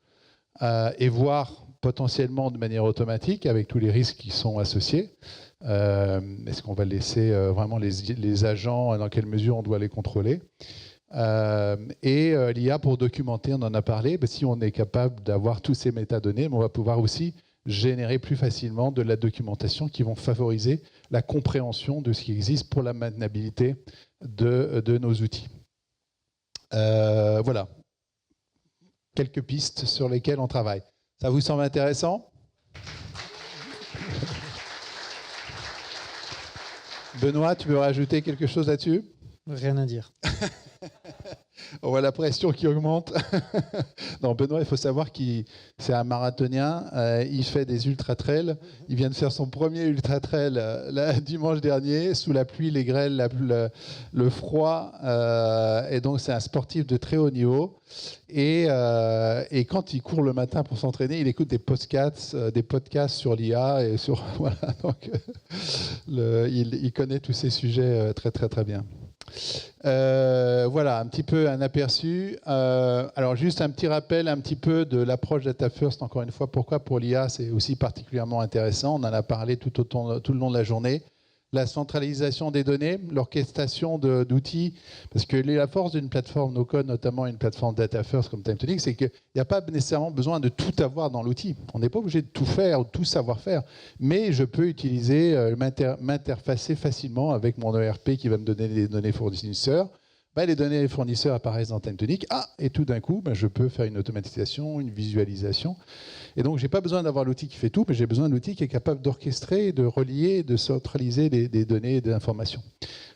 et voir potentiellement de manière automatique, avec tous les risques qui sont associés. Est-ce qu'on va laisser vraiment les agents, dans quelle mesure on doit les contrôler? Et l'IA pour documenter, on en a parlé, si on est capable d'avoir tous ces métadonnées, on va pouvoir aussi générer plus facilement de la documentation qui vont favoriser la compréhension de ce qui existe pour la maintenabilité de nos outils. Voilà, quelques pistes sur lesquelles on travaille. Ça vous semble intéressant? Benoît, tu veux rajouter quelque chose là-dessus?
Rien à dire.
On voit la pression qui augmente. Non, Benoît, il faut savoir qu'il c'est un marathonien. Il fait des ultra-trails. Il vient de faire son premier ultra-trail dimanche dernier, sous la pluie, les grêles, le froid. Et donc, c'est un sportif de très haut niveau. Et quand il court le matin pour s'entraîner, il écoute des podcasts sur l'IA. Et sur, voilà, donc, il connaît tous ces sujets très, très, très bien. Voilà, un petit peu un aperçu. Alors juste un petit rappel un petit peu de l'approche Data First, encore une fois. Pourquoi pour l'IA c'est aussi particulièrement intéressant? On en a parlé tout le long de la journée. La centralisation des données, l'orchestration d'outils, parce que la force d'une plateforme no-code, notamment une plateforme Data First comme TimeTonic, c'est qu'il n'y a pas nécessairement besoin de tout avoir dans l'outil. On n'est pas obligé de tout faire ou de tout savoir faire, mais je peux utiliser, m'interfacer facilement avec mon ERP qui va me donner les données fournisseurs. Les données fournisseurs apparaissent dans TimeTonic. Et tout d'un coup, je peux faire une automatisation, une visualisation. Et donc, je n'ai pas besoin d'avoir l'outil qui fait tout, mais j'ai besoin d'un outil qui est capable d'orchestrer, de relier, de centraliser des données et des informations.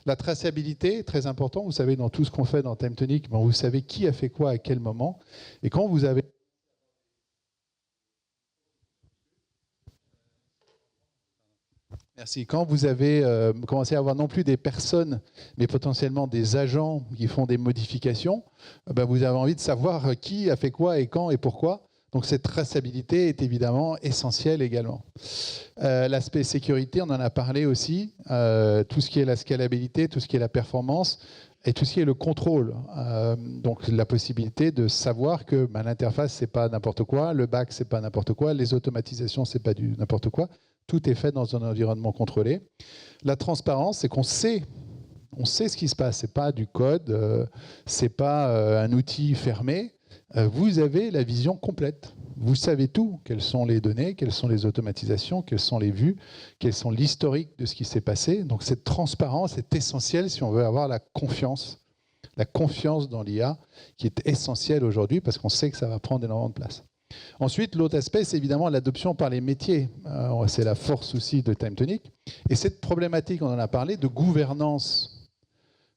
La traçabilité, très important. Vous savez, dans tout ce qu'on fait dans TimeTonic, vous savez qui a fait quoi à quel moment. Et quand vous avez... Merci. Quand vous avez commencé à avoir non plus des personnes, mais potentiellement des agents qui font des modifications, vous avez envie de savoir qui a fait quoi et quand et pourquoi. Donc cette traçabilité est évidemment essentielle également. L'aspect sécurité, on en a parlé aussi. Tout ce qui est la scalabilité, tout ce qui est la performance et tout ce qui est le contrôle. Donc la possibilité de savoir que l'interface, c'est pas n'importe quoi, le back, c'est pas n'importe quoi, les automatisations, c'est pas du n'importe quoi. Tout est fait dans un environnement contrôlé. La transparence, c'est qu'on sait, ce qui se passe. C'est pas du code, c'est pas un outil fermé. Vous avez la vision complète. Vous savez tout. Quelles sont les données, quelles sont les automatisations, quelles sont les vues, quels sont l'historique de ce qui s'est passé. Donc cette transparence est essentielle si on veut avoir la confiance dans l'IA, qui est essentielle aujourd'hui parce qu'on sait que ça va prendre énormément de place. Ensuite, l'autre aspect, c'est évidemment l'adoption par les métiers. C'est la force aussi de TimeTonic. Et cette problématique, on en a parlé, de gouvernance,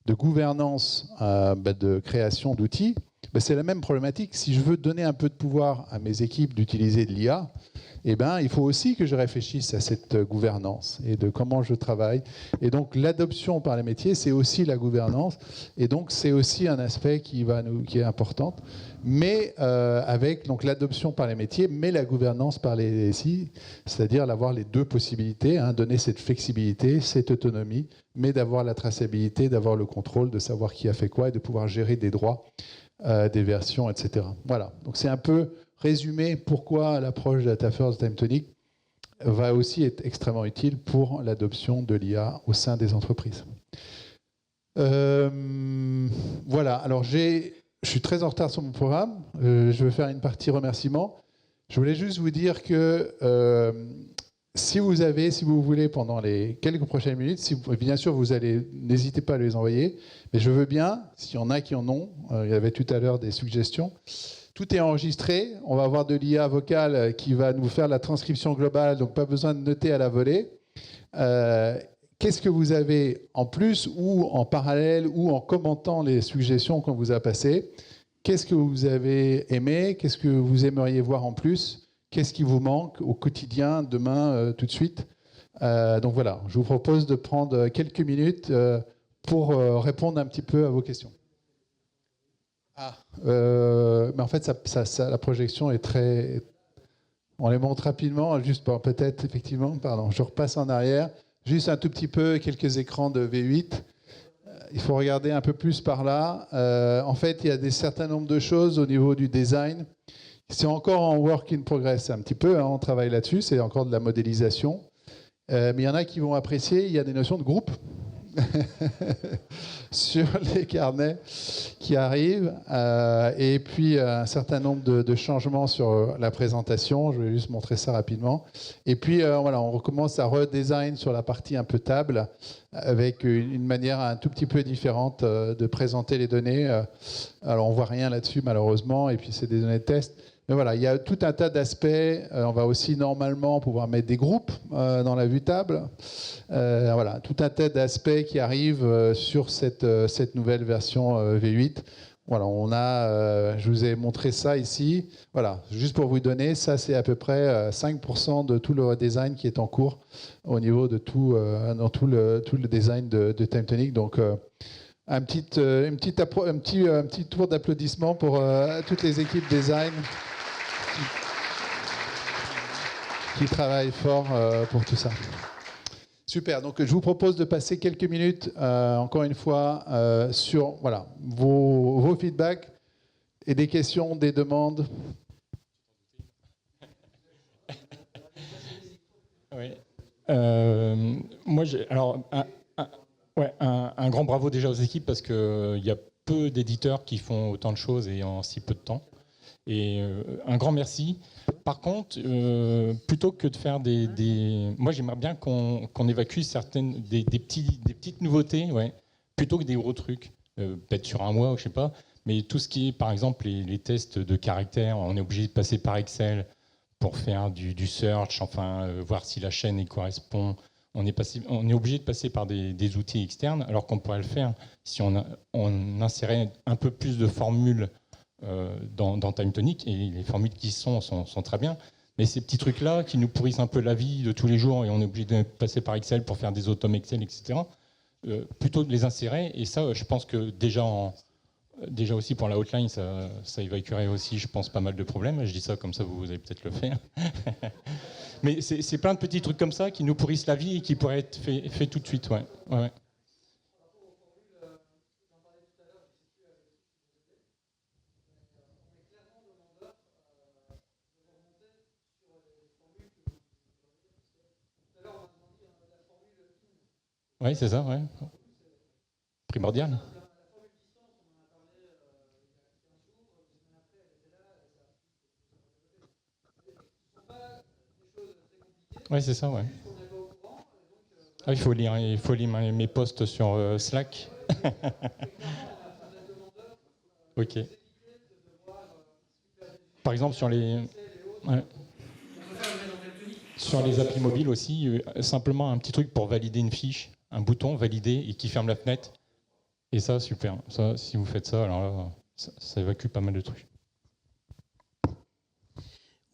de création d'outils, c'est la même problématique. Si je veux donner un peu de pouvoir à mes équipes d'utiliser de l'IA, il faut aussi que je réfléchisse à cette gouvernance et de comment je travaille. Et donc, l'adoption par les métiers, c'est aussi la gouvernance. Et donc, c'est aussi un aspect qui est important. Mais avec l'adoption par les métiers, mais la gouvernance par les SI, c'est-à-dire d'avoir les deux possibilités, donner cette flexibilité, cette autonomie, mais d'avoir la traçabilité, d'avoir le contrôle, de savoir qui a fait quoi et de pouvoir gérer des droits, des versions, etc. Voilà. Donc, c'est un peu résumé pourquoi l'approche Data First TimeTonic va aussi être extrêmement utile pour l'adoption de l'IA au sein des entreprises. Voilà. Alors, je suis très en retard sur mon programme. Je vais faire une partie remerciements. Je voulais juste vous dire que Si vous voulez, pendant les quelques prochaines minutes, bien sûr, n'hésitez pas à les envoyer, mais je veux bien, s'il y en a qui en ont, il y avait tout à l'heure des suggestions, tout est enregistré, on va avoir de l'IA vocale qui va nous faire la transcription globale, donc pas besoin de noter à la volée. Qu'est-ce que vous avez en plus ou en parallèle ou en commentant les suggestions qu'on vous a passées? Qu'est-ce que vous avez aimé? Qu'est-ce que vous aimeriez voir en plus? Qu'est-ce qui vous manque au quotidien, demain, tout de suite? Donc voilà, je vous propose de prendre quelques minutes pour répondre un petit peu à vos questions. Mais en fait, la projection est très... On les montre rapidement, juste peut-être, effectivement, pardon, je repasse en arrière. Juste un tout petit peu, quelques écrans de V8. Il faut regarder un peu plus par là. En fait, il y a des certain nombre de choses au niveau du design. C'est encore en work in progress un petit peu, hein, on travaille là-dessus, c'est encore de la modélisation. Mais il y en a qui vont apprécier, il y a des notions de groupe sur les carnets qui arrivent. Et puis un certain nombre de changements sur la présentation, je vais juste montrer ça rapidement. Et puis voilà, on recommence à redesign sur la partie un peu table, avec une manière un tout petit peu différente de présenter les données. Alors on ne voit rien là-dessus malheureusement, et puis c'est des données de test. Mais voilà, il y a tout un tas d'aspects. On va aussi normalement pouvoir mettre des groupes dans la vue table. Voilà, tout un tas d'aspects qui arrivent sur cette nouvelle version V8. Voilà, je vous ai montré ça ici. Voilà, juste pour vous donner, ça c'est à peu près 5% de tout le redesign qui est en cours au niveau de tout le design de TimeTonic. Donc un petit tour d'applaudissement pour toutes les équipes design qui travaillent fort pour tout ça. Super, donc je vous propose de passer quelques minutes, encore une fois, sur voilà, vos feedbacks et des questions, des demandes.
Oui. Moi, un grand bravo déjà aux équipes parce qu'il y a peu d'éditeurs qui font autant de choses et en si peu de temps. Et un grand merci. Par contre, plutôt que de faire moi j'aimerais bien qu'on évacue des petites nouveautés, ouais, plutôt que des gros trucs, peut-être sur un mois, je sais pas. Mais tout ce qui est, par exemple, les tests de caractères, on est obligé de passer par Excel pour faire du search, enfin voir si la chaîne y correspond. On est obligé de passer par des outils externes, alors qu'on pourrait le faire si on insérait un peu plus de formules dans TimeTonic, et les formules qui sont très bien. Mais ces petits trucs-là qui nous pourrissent un peu la vie de tous les jours et on est obligé de passer par Excel pour faire des automes Excel, etc., plutôt de les insérer. Et ça, je pense que déjà aussi pour la hotline, ça évacuerait aussi, je pense, pas mal de problèmes. Je dis ça comme ça, vous allez peut-être le faire. Mais c'est plein de petits trucs comme ça qui nous pourrissent la vie et qui pourraient être fait tout de suite. Ouais. Ouais. Oui, c'est ça, ouais. Primordial. Oui, c'est ça, ouais. Ah, il faut lire mes posts sur Slack. Ok. Par exemple, sur les applis mobiles aussi, simplement un petit truc pour valider une fiche, un bouton valider et qui ferme la fenêtre. Et ça, super. Ça, si vous faites ça, alors là, ça évacue pas mal de trucs.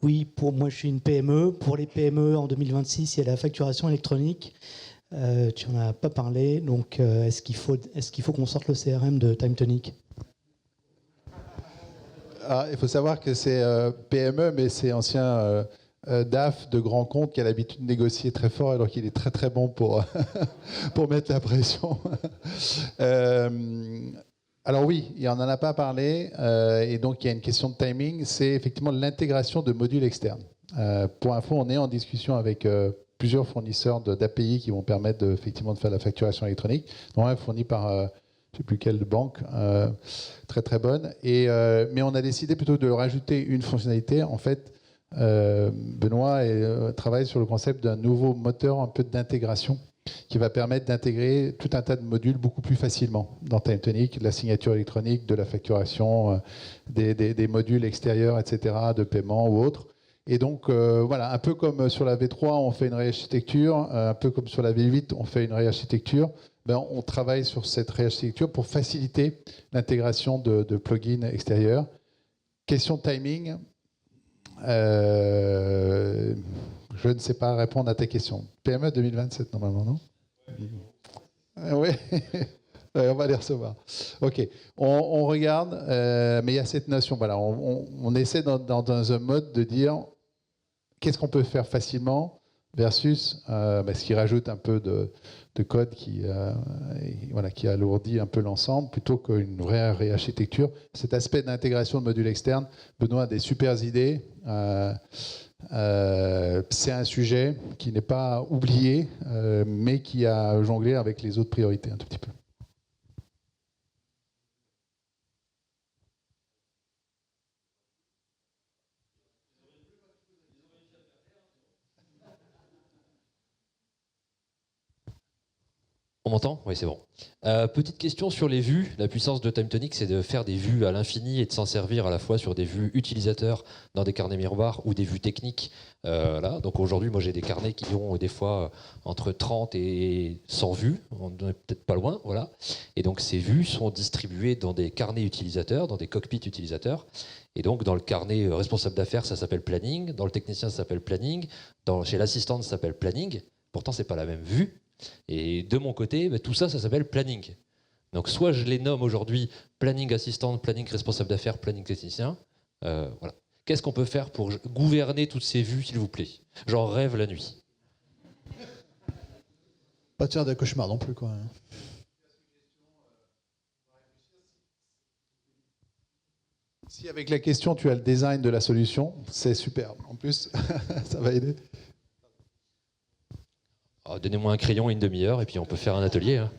Oui, pour moi, je suis une PME. Pour les PME, en 2026, il y a la facturation électronique. Tu n'en as pas parlé. Donc, est-ce qu'il faut qu'on sorte le CRM de TimeTonic ?
Il faut savoir que c'est PME, mais c'est ancien DAF de grand compte qui a l'habitude de négocier très fort, alors qu'il est très très bon pour mettre la pression. Alors oui, on n'en a pas parlé, et donc il y a une question de timing, c'est effectivement l'intégration de modules externes. Pour info, on est en discussion avec plusieurs fournisseurs d'API qui vont permettre effectivement de faire la facturation électronique, dont fourni par je ne sais plus quelle banque, très très bonne. Mais on a décidé plutôt de rajouter une fonctionnalité. En fait, Benoît travaille sur le concept d'un nouveau moteur un peu d'intégration qui va permettre d'intégrer tout un tas de modules beaucoup plus facilement dans TimeTonic, de la signature électronique, de la facturation, des modules extérieurs, etc., de paiement ou autres. Et donc, voilà, un peu comme sur la V3, on fait une réarchitecture, un peu comme sur la V8, on fait une réarchitecture, on travaille sur cette réarchitecture pour faciliter l'intégration de plugins extérieurs. Question de timing. Je ne sais pas répondre à ta question. PME 2027, normalement, non? Oui, on va les recevoir. OK. On regarde, mais il y a cette notion. Voilà, on essaie dans un mode de dire qu'est-ce qu'on peut faire facilement versus ce qui rajoute un peu de code qui alourdit un peu l'ensemble plutôt qu'une vraie réarchitecture. Cet aspect d'intégration de modules externes, Benoît a des super idées. C'est un sujet qui n'est pas oublié, mais qui a jonglé avec les autres priorités un tout petit peu.
On m'entend? Oui, c'est bon. Petite question sur les vues. La puissance de TimeTonic, c'est de faire des vues à l'infini et de s'en servir à la fois sur des vues utilisateurs dans des carnets miroirs ou des vues techniques. Là. Donc aujourd'hui, moi j'ai des carnets qui ont des fois entre 30 et 100 vues. On n'est peut-être pas loin. Voilà. Et donc ces vues sont distribuées dans des carnets utilisateurs, dans des cockpits utilisateurs. Et donc dans le carnet responsable d'affaires, ça s'appelle planning. Dans le technicien, ça s'appelle planning. Chez l'assistante, ça s'appelle planning. Pourtant, c'est pas la même vue. Et de mon côté, tout ça, ça s'appelle planning. Donc soit je les nomme aujourd'hui planning assistant, planning responsable d'affaires, planning technicien. Voilà. Qu'est-ce qu'on peut faire pour gouverner toutes ces vues, s'il vous plaît? J'en rêve la nuit.
Pas de faire des cauchemars non plus, quoi.
Si avec la question, tu as le design de la solution, c'est superbe. En plus, ça va aider.
Donnez-moi un crayon et une demi-heure et puis on peut faire un atelier. Hein.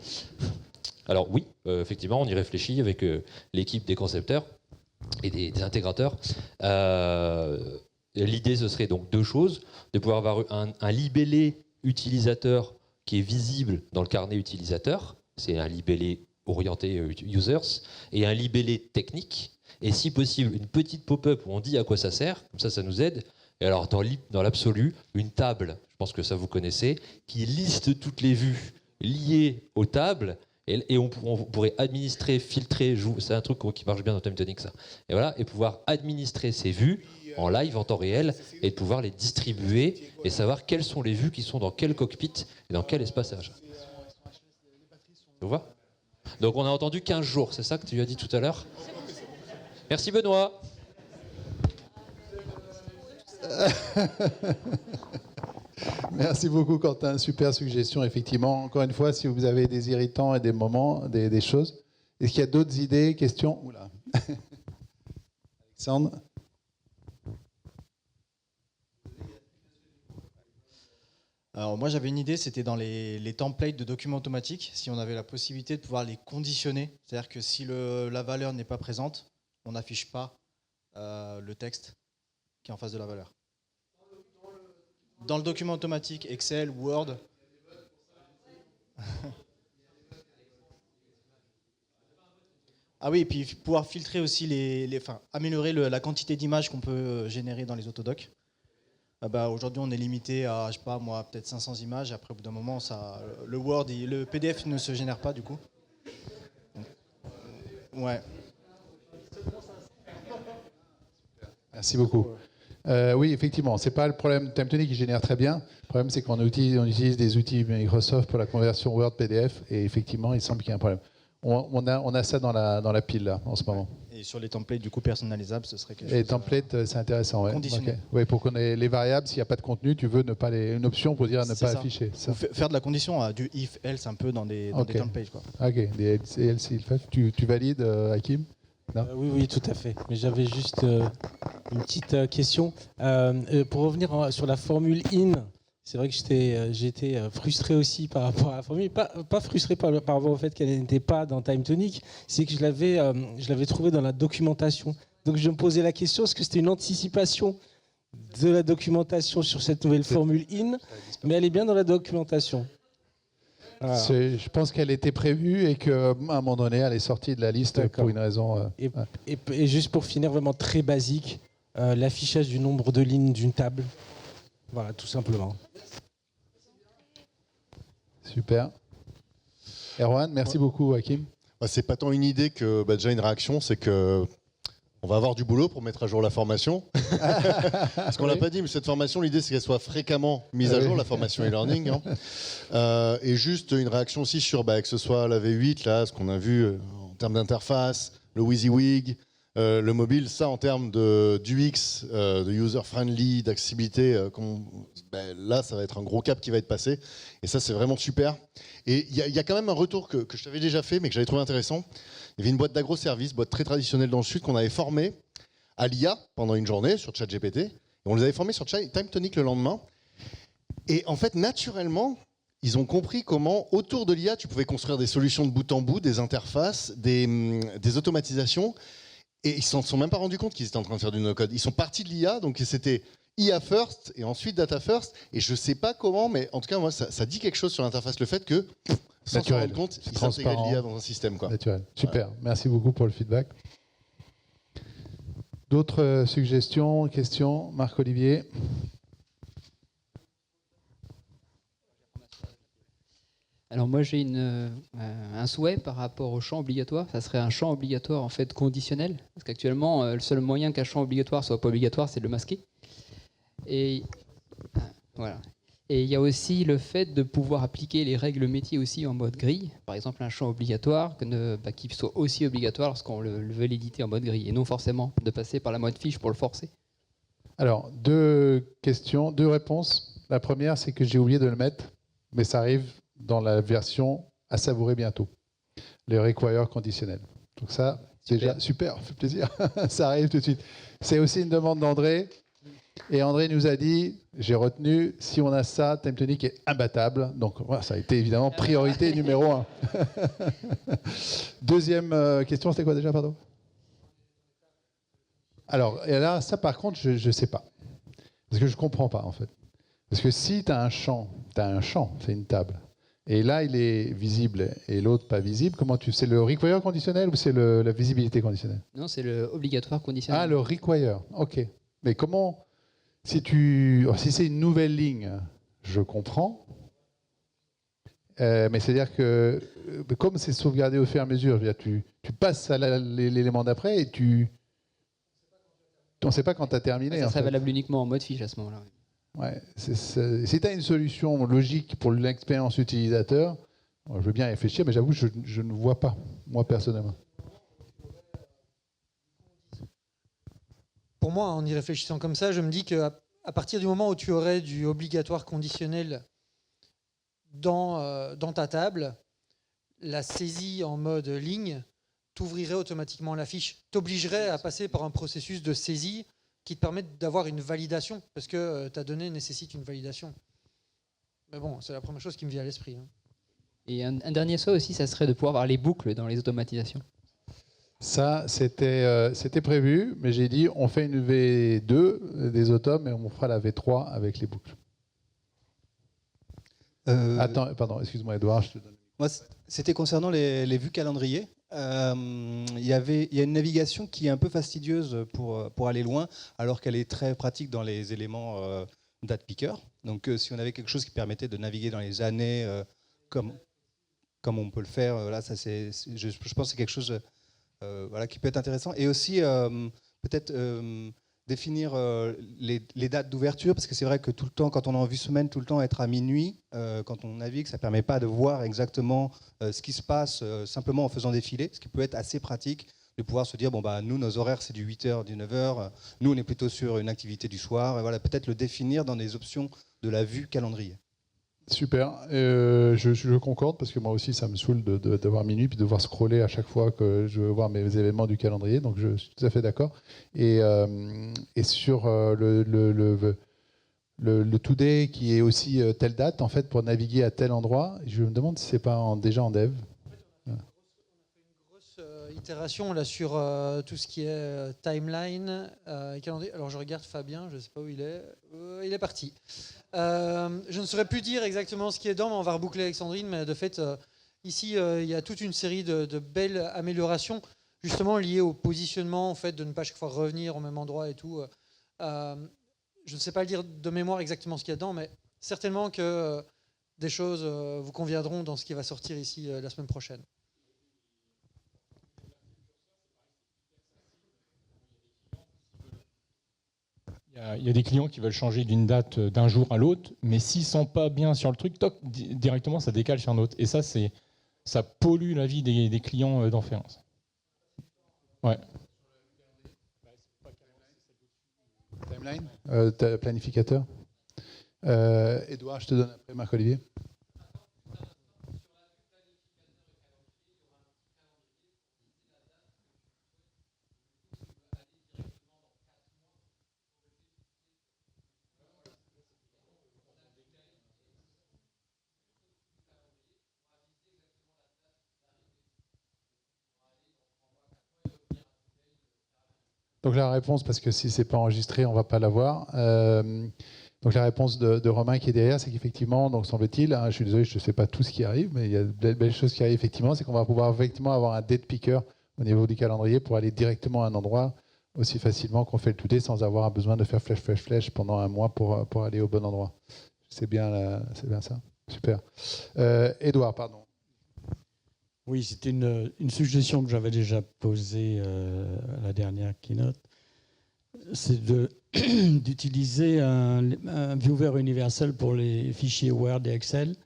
Alors oui, effectivement, on y réfléchit avec l'équipe des concepteurs et des intégrateurs. L'idée, ce serait donc deux choses. De pouvoir avoir un libellé utilisateur qui est visible dans le carnet utilisateur. C'est un libellé orienté users. Et un libellé technique. Et si possible, une petite pop-up où on dit à quoi ça sert. Comme ça nous aide. Et alors, dans l'absolu, une table, je pense que ça vous connaissez, qui liste toutes les vues liées aux tables, et on pourrait administrer, filtrer, c'est un truc qui marche bien dans TimeTonic, ça. Et voilà, et pouvoir administrer ces vues en live, en temps réel, et de pouvoir les distribuer, et savoir quelles sont les vues qui sont dans quel cockpit, et dans quel espaçage. Tu vois? Donc on a entendu 15 jours, c'est ça que tu as dit tout à l'heure? Merci Benoît.
Merci beaucoup Quentin, super suggestion effectivement. Encore une fois, si vous avez des irritants et des moments, des choses. Est-ce qu'il y a d'autres idées, questions? Oula. Alexandre?
Alors moi j'avais une idée, c'était dans les templates de documents automatiques, si on avait la possibilité de pouvoir les conditionner. C'est-à-dire que si la valeur n'est pas présente, on n'affiche pas le texte qui est en face de la valeur. Dans le document automatique, Excel, Word. Ah oui, et puis pouvoir filtrer aussi améliorer la quantité d'images qu'on peut générer dans les autodocs. Aujourd'hui, on est limité à, je sais pas moi, peut-être 500 images. Après, au bout d'un moment, le Word, le PDF ne se génère pas du coup. Ouais.
Merci beaucoup. Oui, effectivement, c'est pas le problème. TimeTonic qui génère très bien. Le problème, c'est qu'on utilise des outils Microsoft pour la conversion Word PDF, et effectivement, il semble qu'il y a un problème. On a ça dans la pile là en ce moment.
Et sur les templates du coup personnalisables, ce serait quelque chose.
Les templates, c'est intéressant. Ouais.
Conditionné.
Okay. Ouais, pour qu'on ait les variables, s'il n'y a pas de contenu, tu veux ne pas une option pour dire ne pas afficher. Ça.
Faire de la condition, du if else un peu dans des templates quoi.
Ok, des else if. Tu valides, Hakim?
Oui, tout à fait. Mais j'avais juste une petite question. Pour revenir sur la formule in, c'est vrai que j'étais frustré aussi par rapport à la formule. Pas frustré par rapport au fait qu'elle n'était pas dans TimeTonic, c'est que je l'avais trouvée dans la documentation. Donc je me posais la question, est-ce que c'était une anticipation de la documentation sur cette nouvelle formule IN, mais elle est bien dans la documentation. Voilà.
Je pense qu'elle était prévue et qu'à un moment donné, elle est sortie de la liste
D'accord.
pour une raison.
Et juste pour finir, vraiment très basique, l'affichage du nombre de lignes d'une table. Voilà, tout simplement.
Super. Erwan, merci beaucoup, Hakim.
C'est pas tant une idée que déjà une réaction, c'est que on va avoir du boulot pour mettre à jour la formation. Parce qu'on l'a pas dit, mais cette formation, l'idée c'est qu'elle soit fréquemment mise à jour, la formation e-learning. Hein. Et juste une réaction aussi sur que ce soit la V8, là, ce qu'on a vu en termes d'interface, le WYSIWYG, le mobile, ça en termes d'UX, de user-friendly, d'accessibilité, là ça va être un gros cap qui va être passé. Et ça c'est vraiment super. Et il y a quand même un retour que je t'avais déjà fait, mais que j'avais trouvé intéressant. Il y avait une boîte d'agro-services, boîte très traditionnelle dans le Sud, qu'on avait formée à l'IA pendant une journée sur ChatGPT. Et on les avait formés sur TimeTonic le lendemain. Et en fait, naturellement, ils ont compris comment, autour de l'IA, tu pouvais construire des solutions de bout en bout, des interfaces, des automatisations. Et ils s'en sont même pas rendus compte qu'ils étaient en train de faire du no-code. Ils sont partis de l'IA, donc c'était IA first et ensuite data first. Et je sais pas comment, mais en tout cas, moi, ça dit quelque chose sur l'interface, le fait que, sans s'en rendre compte, ils intégraient l'IA dans un système.
Naturel. Super. Voilà. Merci beaucoup pour le feedback. D'autres suggestions, questions? Marc-Olivier?
Alors moi j'ai un souhait par rapport au champ obligatoire. Ça serait un champ obligatoire en fait conditionnel, parce qu'actuellement le seul moyen qu'un champ obligatoire soit pas obligatoire, c'est de le masquer. Et voilà. Et il y a aussi le fait de pouvoir appliquer les règles métiers aussi en mode grille. Par exemple un champ obligatoire qui soit aussi obligatoire lorsqu'on le veut l'éditer en mode grille, et non forcément de passer par la mode fiche pour le forcer.
Alors 2 questions, 2 réponses. La première, c'est que j'ai oublié de le mettre, mais ça arrive dans la version à savourer bientôt, le require conditionnel. Donc ça, déjà, super, ça fait plaisir, ça arrive tout de suite. C'est aussi une demande d'André, et André nous a dit, j'ai retenu, si on a ça, TimeTonic est imbattable, donc voilà, ça a été évidemment priorité numéro 1. Deuxième question, c'était quoi déjà, pardon? Alors, et là, ça par contre, je ne sais pas, parce que je ne comprends pas en fait. Parce que si tu as un champ, c'est une table. Et là, il est visible et l'autre pas visible. Comment c'est le require conditionnel ou c'est la visibilité conditionnelle?
Non, c'est le obligatoire conditionnel.
Ah, le require. Ok. Mais comment, si c'est une nouvelle ligne, je comprends. Mais c'est-à-dire que comme c'est sauvegardé au fur et à mesure, tu passes à l'élément d'après et on ne sait pas quand tu as terminé.
Ça serait valable uniquement en mode fiche à ce moment-là.
Ouais, si tu as une solution logique pour l'expérience utilisateur, je veux bien y réfléchir, mais j'avoue, je ne vois pas, moi personnellement.
Pour moi, en y réfléchissant comme ça, je me dis qu'à partir du moment où tu aurais du obligatoire conditionnel dans ta table, la saisie en mode ligne t'ouvrirait automatiquement la fiche, t'obligerait à passer par un processus de saisie qui te permettent d'avoir une validation, parce que ta donnée nécessite une validation. Mais bon, c'est la première chose qui me vient à l'esprit. Hein.
Et un dernier souhait aussi, ça serait de pouvoir avoir les boucles dans les automatisations.
Ça, c'était prévu, mais j'ai dit, on fait une V2 des automes et on fera la V3 avec les boucles. Attends, pardon, excuse-moi Edouard, je te donne.
Moi, c'était concernant les vues calendrier. Il y a une navigation qui est un peu fastidieuse pour aller loin, alors qu'elle est très pratique dans les éléments date picker. Donc si on avait quelque chose qui permettait de naviguer dans les années comme on peut le faire, là, je pense que c'est quelque chose qui peut être intéressant. Et aussi peut-être définir les dates d'ouverture, parce que c'est vrai que tout le temps, quand on est en vue semaine, tout le temps être à minuit, quand on navigue, ça ne permet pas de voir exactement ce qui se passe simplement en faisant défiler, ce qui peut être assez pratique de pouvoir se dire, nous, nos horaires, c'est du 8h, du 9h, nous, on est plutôt sur une activité du soir, et voilà, peut-être le définir dans des options de la vue calendrier.
Super, je concorde parce que moi aussi ça me saoule d'avoir minuit puis de devoir scroller à chaque fois que je veux voir mes événements du calendrier, donc je suis tout à fait d'accord. Et sur le today qui est aussi telle date en fait pour naviguer à tel endroit, je me demande si c'est pas déjà en dev.
itération là, sur tout ce qui est timeline et calendrier. Alors je regarde Fabien, je ne sais pas où il est. Il est parti. Je ne saurais plus dire exactement ce qui est dedans, mais on va reboucler avec Sandrine. Mais de fait, ici, il y a toute une série de belles améliorations, justement liées au positionnement, en fait, de ne pas chaque fois revenir au même endroit et tout. Je ne sais pas le dire de mémoire exactement ce qu'il y a dedans, mais certainement que des choses vous conviendront dans ce qui va sortir ici la semaine prochaine.
Il y a des clients qui veulent changer d'une date d'un jour à l'autre, mais s'ils ne sont pas bien sur le truc, toc, directement ça décale sur un autre. Et ça pollue la vie des clients d'enfer. Ouais.
Timeline, planificateur. Edouard, je te donne après Marc-Olivier. Donc la réponse, parce que si c'est pas enregistré, on va pas l'avoir. Donc la réponse de Romain qui est derrière, c'est qu'effectivement, donc semble-t-il, je suis désolé, je ne sais pas tout ce qui arrive, mais il y a de belles choses qui arrivent effectivement, c'est qu'on va pouvoir effectivement avoir un date picker au niveau du calendrier pour aller directement à un endroit aussi facilement qu'on fait le today sans avoir besoin de faire flèche pendant un mois pour aller au bon endroit. C'est bien ça. Super. Edouard, pardon.
Oui, c'était une suggestion que j'avais déjà posée à la dernière keynote. C'est d'utiliser un viewer universel pour les fichiers Word et Excel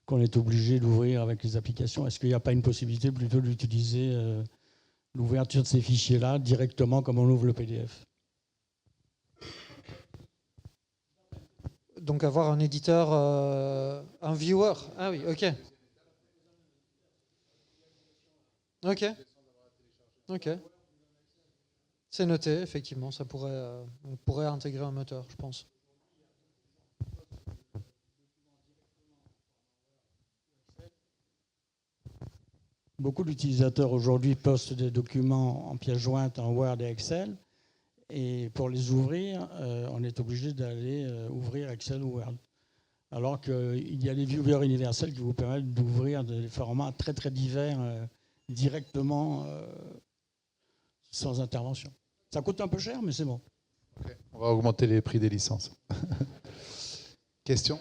qu'on est obligé d'ouvrir avec les applications. Est-ce qu'il n'y a pas une possibilité plutôt d'utiliser l'ouverture de ces fichiers-là directement comme on ouvre le PDF?
Donc avoir un éditeur, un viewer. Ah oui, ok. Ok. C'est noté, effectivement. On pourrait intégrer un moteur, je pense.
Beaucoup d'utilisateurs aujourd'hui postent des documents en pièces jointes en Word et Excel. Et pour les ouvrir, on est obligé d'aller ouvrir Excel ou Word. Alors qu'il y a les viewers universels qui vous permettent d'ouvrir des formats très très divers directement sans intervention. Ça coûte un peu cher, mais c'est bon.
Okay. On va augmenter les prix des licences. Question ?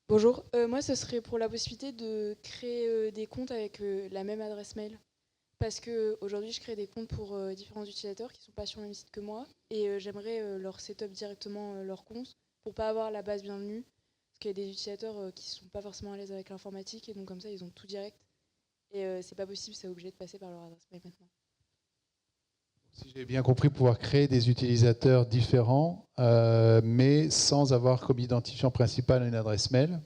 Bonjour. Moi, ce serait pour la possibilité de créer des comptes avec la même adresse mail. Parce qu'aujourd'hui, je crée des comptes pour différents utilisateurs qui ne sont pas sur le même site que moi. Et j'aimerais leur setup directement leur compte pour ne pas avoir la base bienvenue. Parce qu'il y a des utilisateurs qui ne sont pas forcément à l'aise avec l'informatique. Et donc, comme ça, ils ont tout direct. Et c'est pas possible, c'est obligé de passer par leur adresse mail maintenant.
Si j'ai bien compris, pouvoir créer des utilisateurs différents, mais sans avoir comme identifiant principal une adresse mail,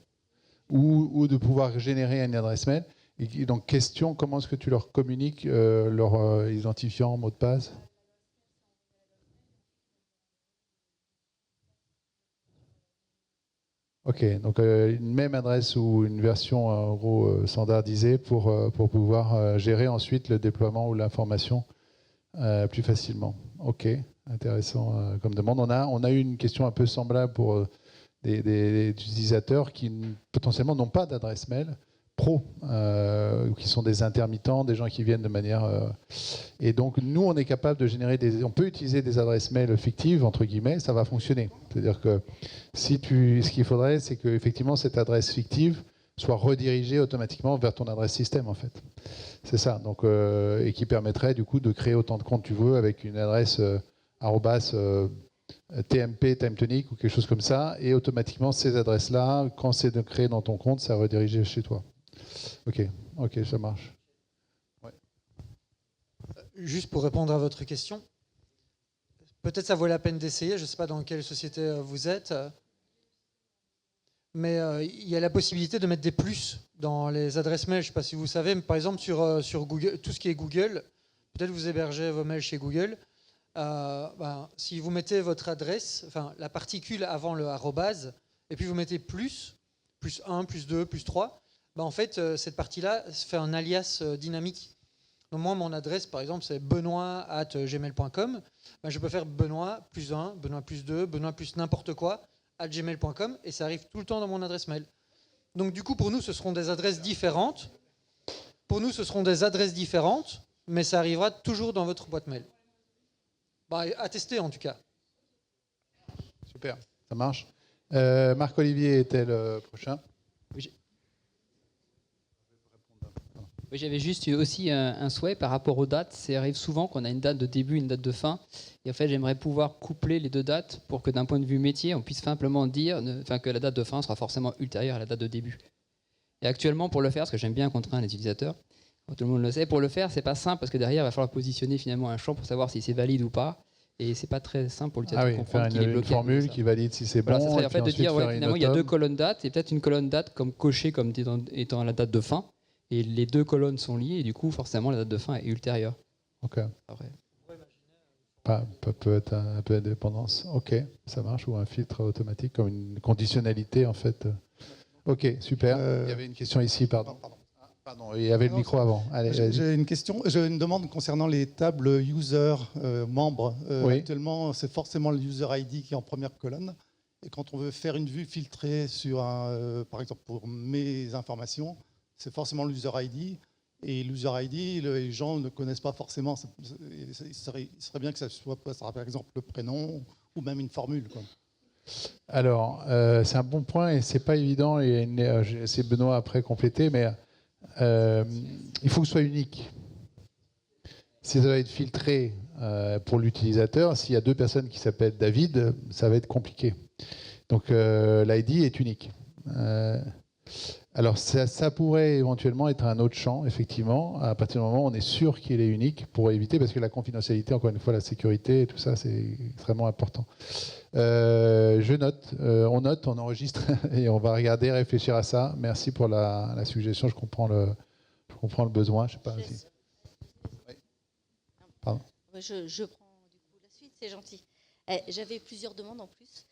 ou de pouvoir générer une adresse mail. Et donc, question, comment est-ce que tu leur communiques leur identifiant, mot de passe ? Ok, donc une même adresse ou une version en gros standardisée pour pouvoir gérer ensuite le déploiement ou l'information plus facilement. Ok, intéressant comme demande. On a eu une question un peu semblable pour des utilisateurs qui potentiellement n'ont pas d'adresse mail pro, qui sont des intermittents, des gens qui viennent de manière... Et donc, nous, on est capable de générer on peut utiliser des adresses mail fictives, entre guillemets, ça va fonctionner. C'est-à-dire que ce qu'il faudrait, c'est qu'effectivement, cette adresse fictive soit redirigée automatiquement vers ton adresse système, en fait. C'est ça. Donc, et qui permettrait, du coup, de créer autant de comptes que tu veux avec une adresse TMP, Timetonic ou quelque chose comme ça. Et automatiquement, ces adresses-là, quand c'est créé dans ton compte, ça redirige chez toi. Ok, ça marche. Ouais.
Juste pour répondre à votre question, peut-être ça vaut la peine d'essayer, je ne sais pas dans quelle société vous êtes, mais il y a la possibilité de mettre des plus dans les adresses mail. Je ne sais pas si vous savez, mais par exemple sur Google, tout ce qui est Google, peut-être vous hébergez vos mails chez Google. Si vous mettez votre adresse, enfin la particule avant le arrobase, et puis vous mettez plus 1, plus 2, plus 3, bah, en fait, cette partie-là se fait un alias dynamique. Donc moi, mon adresse, par exemple, c'est benoît@gmail.com. Bah, je peux faire Benoît plus 1, Benoît plus 2, Benoît plus n'importe quoi @gmail.com et ça arrive tout le temps dans mon adresse mail. Donc du coup, pour nous, ce seront des adresses différentes. Mais ça arrivera toujours dans votre boîte mail. Bah, à tester en tout cas.
Super, ça marche. Marc-Olivier était le prochain.
Oui, j'avais juste aussi un souhait par rapport aux dates. Ça arrive souvent qu'on a une date de début, une date de fin. Et en fait, j'aimerais pouvoir coupler les deux dates pour que d'un point de vue métier, on puisse simplement dire que la date de fin sera forcément ultérieure à la date de début. Et actuellement, pour le faire, parce que j'aime bien contraindre les utilisateurs, tout le monde le sait, pour le faire, c'est pas simple parce que derrière, il va falloir positionner finalement un champ pour savoir si c'est valide ou pas. Et c'est pas très simple pour l'utilisateur de comprendre qu'il est bloqué.
Une formule qui valide si c'est bon.
Ça serait en fait de dire finalement il y a deux colonnes dates et peut-être une colonne date comme cochée comme étant la date de fin. Et les deux colonnes sont liées et du coup forcément la date de fin est ultérieure.
Ok. Peut-être un peu de dépendance. Ok, ça marche. Ou un filtre automatique comme une conditionnalité en fait. Ok, super. Il y avait une question ici, pardon. Pardon, il y avait le micro avant. Allez,
j'ai une question, j'ai une demande concernant les tables user membres.
Oui.
Actuellement, c'est forcément le user ID qui est en première colonne. Et quand on veut faire une vue filtrée sur par exemple pour mes informations, c'est forcément l'user ID. Et l'user ID, les gens ne connaissent pas forcément. Il serait bien que ça soit par exemple le prénom ou même une formule, quoi.
Alors, c'est un bon point et c'est pas évident. Et c'est Benoît après compléter, mais il faut que ce soit unique. Si ça doit être filtré pour l'utilisateur, s'il y a deux personnes qui s'appellent David, ça va être compliqué. Donc l'ID est unique. Alors ça pourrait éventuellement être un autre champ, effectivement, à partir du moment où on est sûr qu'il est unique, pour éviter, parce que la confidentialité, encore une fois, la sécurité, et tout ça, c'est extrêmement important. Je note, on enregistre, et on va regarder, réfléchir à ça. Merci pour la suggestion, je comprends le besoin. Je sais pas si... Oui. Pardon.
Je prends du coup la suite, c'est gentil. J'avais plusieurs demandes en plus.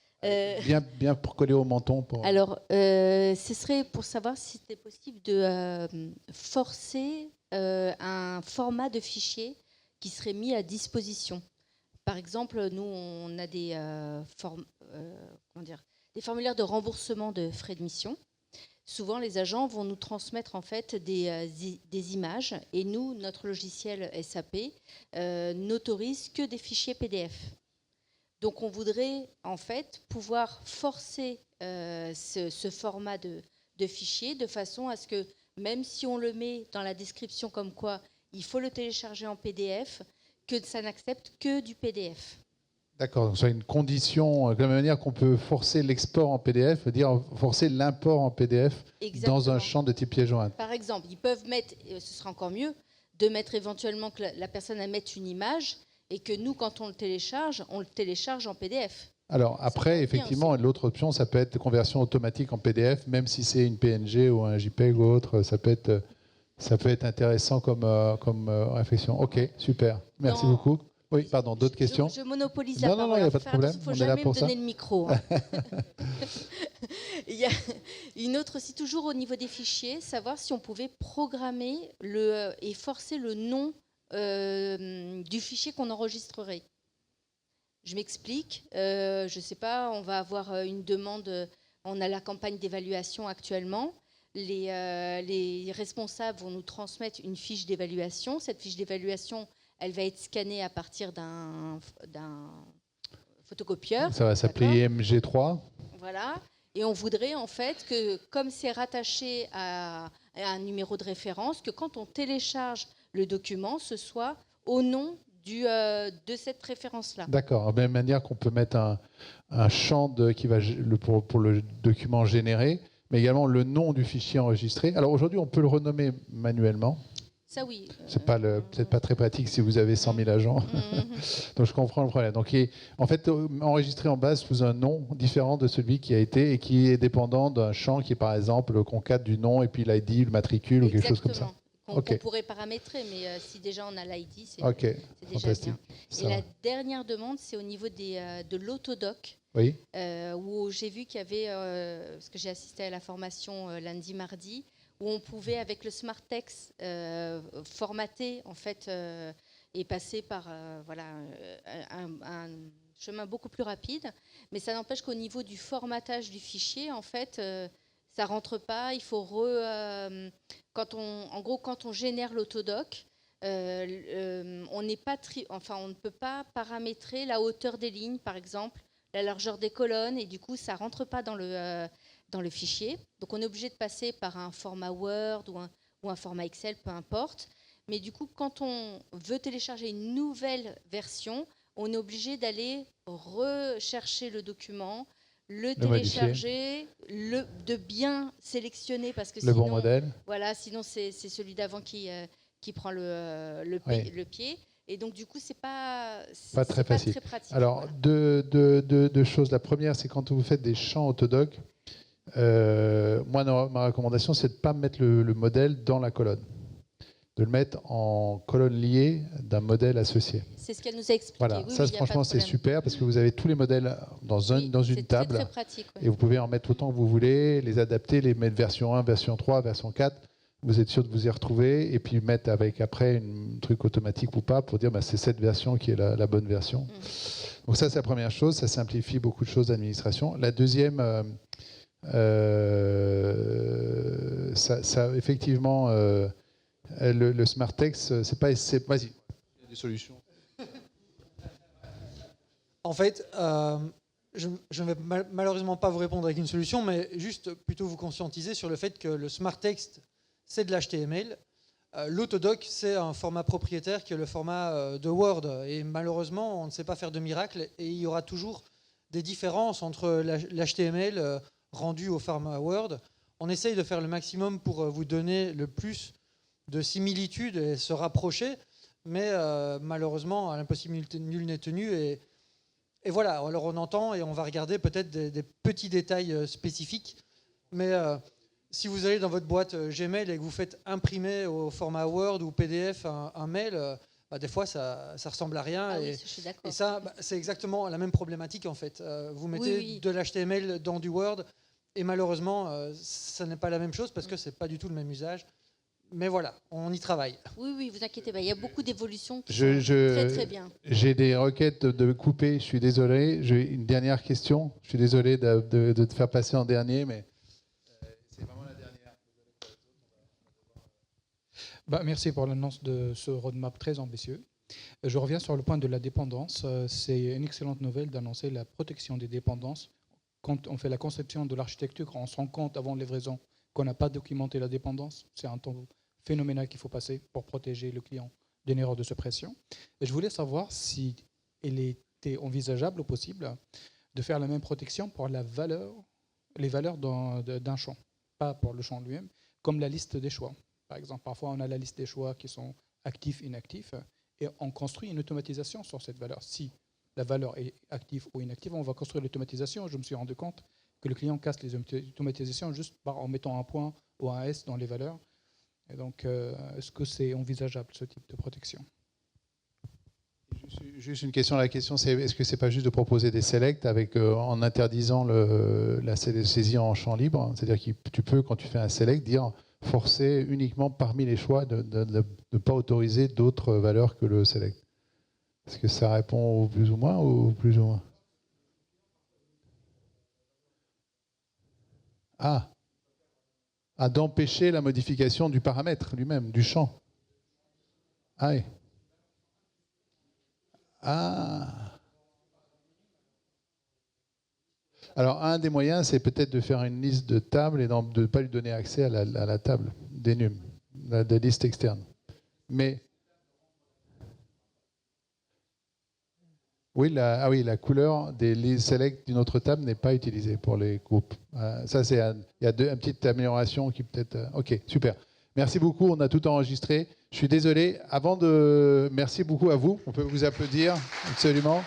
Bien pour coller au menton.
Alors, ce serait pour savoir si c'était possible de forcer un format de fichier qui serait mis à disposition. Par exemple, nous, on a des formulaires de remboursement de frais de mission. Souvent, les agents vont nous transmettre en fait des images et nous, notre logiciel SAP n'autorise que des fichiers PDF. Donc, on voudrait en fait pouvoir forcer ce format de fichier de façon à ce que, même si on le met dans la description comme quoi il faut le télécharger en PDF, que ça n'accepte que du PDF.
D'accord, donc c'est une condition, de la même manière qu'on peut forcer l'export en PDF, veut dire forcer l'import en PDF. Exactement. Dans un champ de type pièce jointe.
Par exemple, ils peuvent mettre, ce sera encore mieux, de mettre éventuellement que la personne mette une image et que nous, quand on le télécharge en PDF.
Alors après, effectivement, l'autre option, ça peut être conversion automatique en PDF, même si c'est une PNG ou un JPEG ou autre, ça peut être intéressant comme réflexion. Ok, super, merci beaucoup. Oui, pardon, d'autres questions?
Je monopolise la parole.
Non, il n'y a pas de problème.
Il faut jamais me donner le micro. Hein. Il y a une autre aussi, toujours au niveau des fichiers, savoir si on pouvait programmer et forcer le nom du fichier qu'on enregistrerait. Je m'explique. Je ne sais pas, on va avoir une demande. On a la campagne d'évaluation actuellement. Les responsables vont nous transmettre une fiche d'évaluation. Cette fiche d'évaluation, elle va être scannée à partir d'un photocopieur.
Ça va s'appeler IMG3.
Voilà. Et on voudrait en fait que, comme c'est rattaché à un numéro de référence, que quand on télécharge le document, ce soit au nom de cette référence-là.
D'accord. De la même manière qu'on peut mettre un champ qui va pour le document généré, mais également le nom du fichier enregistré. Alors aujourd'hui, on peut le renommer manuellement.
Ça oui.
C'est peut-être pas très pratique si vous avez 100 000 agents. Donc je comprends le problème. Donc en fait, enregistré en base sous un nom différent de celui qui a été et qui est dépendant d'un champ qui est par exemple le concat du nom et puis l'ID, le matricule ou quelque chose comme ça.
On pourrait paramétrer, mais si déjà on a l'ID, c'est déjà
fantastique.
Bien. Et la dernière demande, c'est au niveau de l'autodoc.
Oui.
Où j'ai vu qu'il y avait, parce que j'ai assisté à la formation lundi, mardi, où on pouvait, avec le Smart Text, formater en fait, et passer par un chemin beaucoup plus rapide. Mais ça n'empêche qu'au niveau du formatage du fichier, en fait, ça rentre pas. Il faut quand on génère l'autodoc, on ne peut pas paramétrer la hauteur des lignes, par exemple, la largeur des colonnes, et du coup, ça rentre pas dans le fichier. Donc, on est obligé de passer par un format Word ou un format Excel, peu importe. Mais du coup, quand on veut télécharger une nouvelle version, on est obligé d'aller rechercher le document, le télécharger, de bien sélectionner, parce que
le bon modèle.
Voilà, sinon c'est celui d'avant qui prend le pied. Et donc du coup, c'est pas
très facile.
Très pratique.
Alors, deux choses. La première, c'est quand vous faites des champs autodoc, moi, ma recommandation, c'est de ne pas mettre le modèle dans la colonne, de le mettre en colonne liée d'un modèle associé.
C'est ce qu'elle nous a expliqué.
Voilà,
oui,
ça franchement c'est super parce que vous avez tous les modèles dans une table,
très pratique, ouais.
Et vous pouvez en mettre autant que vous voulez, les adapter, les mettre version 1, version 3, version 4. Vous êtes sûr de vous y retrouver et puis mettre avec après un truc automatique ou pas pour dire c'est cette version qui est la bonne version. Donc ça c'est la première chose, ça simplifie beaucoup de choses d'administration. La deuxième, ça effectivement, le Smart Text, c'est pas... Vas-y, il y a des solutions.
En fait, je ne vais malheureusement pas vous répondre avec une solution, mais juste plutôt vous conscientiser sur le fait que le Smart Text, c'est de l'HTML. L'Autodoc, c'est un format propriétaire qui est le format de Word. Et malheureusement, on ne sait pas faire de miracle. Et il y aura toujours des différences entre l'HTML rendu au format Word. On essaye de faire le maximum pour vous donner le plus de similitudes et se rapprocher. Mais malheureusement, à l'impossibilité nulle n'est tenue. Et voilà, alors on entend et on va regarder peut-être des petits détails spécifiques. Mais si vous allez dans votre boîte Gmail et que vous faites imprimer au format Word ou PDF un mail, des fois ça ressemble à rien.
Ah oui, je suis d'accord.
Et ça, c'est exactement la même problématique en fait. Vous mettez de l'HTML dans du Word et malheureusement, ça n'est pas la même chose parce que c'est pas du tout le même usage. Mais voilà, on y travaille.
Oui, vous inquiétez pas, il y a beaucoup d'évolutions qui
sont
très très bien.
J'ai des requêtes de couper, je suis désolé. J'ai une dernière question. Je suis désolé de te faire passer en dernier, mais c'est vraiment la dernière.
Merci pour l'annonce de ce roadmap très ambitieux. Je reviens sur le point de la dépendance. C'est une excellente nouvelle d'annoncer la protection des dépendances. Quand on fait la conception de l'architecture, on se rend compte avant livraison qu'on n'a pas documenté la dépendance. C'est un temps phénoménal qu'il faut passer pour protéger le client d'une erreur de suppression. Et je voulais savoir si il était envisageable ou possible de faire la même protection pour les valeurs d'un champ, pas pour le champ lui-même, comme la liste des choix. Par exemple, parfois on a la liste des choix qui sont actifs, inactifs, et on construit une automatisation sur cette valeur. Si la valeur est active ou inactive, on va construire l'automatisation. Je me suis rendu compte que le client casse les automatisations juste en mettant un point ou un S dans les valeurs. Et donc, est-ce que c'est envisageable, ce type de protection ?
Juste une question. La question, c'est est-ce que c'est pas juste de proposer des selects en interdisant la saisie en champ libre ? C'est-à-dire que tu peux, quand tu fais un select, dire forcer uniquement parmi les choix de ne pas autoriser d'autres valeurs que le select. Est-ce que ça répond au plus ou moins d'empêcher la modification du paramètre lui-même, du champ. Ah oui. Alors, un des moyens, c'est peut-être de faire une liste de tables et de ne pas lui donner accès à la table d'enum, des listes externes. Mais oui, la couleur des listes select d'une autre table n'est pas utilisée pour les groupes. Ça, il y a une petite amélioration qui peut-être... Ok, super. Merci beaucoup, on a tout enregistré. Je suis désolé. Merci beaucoup à vous. On peut vous applaudir, absolument.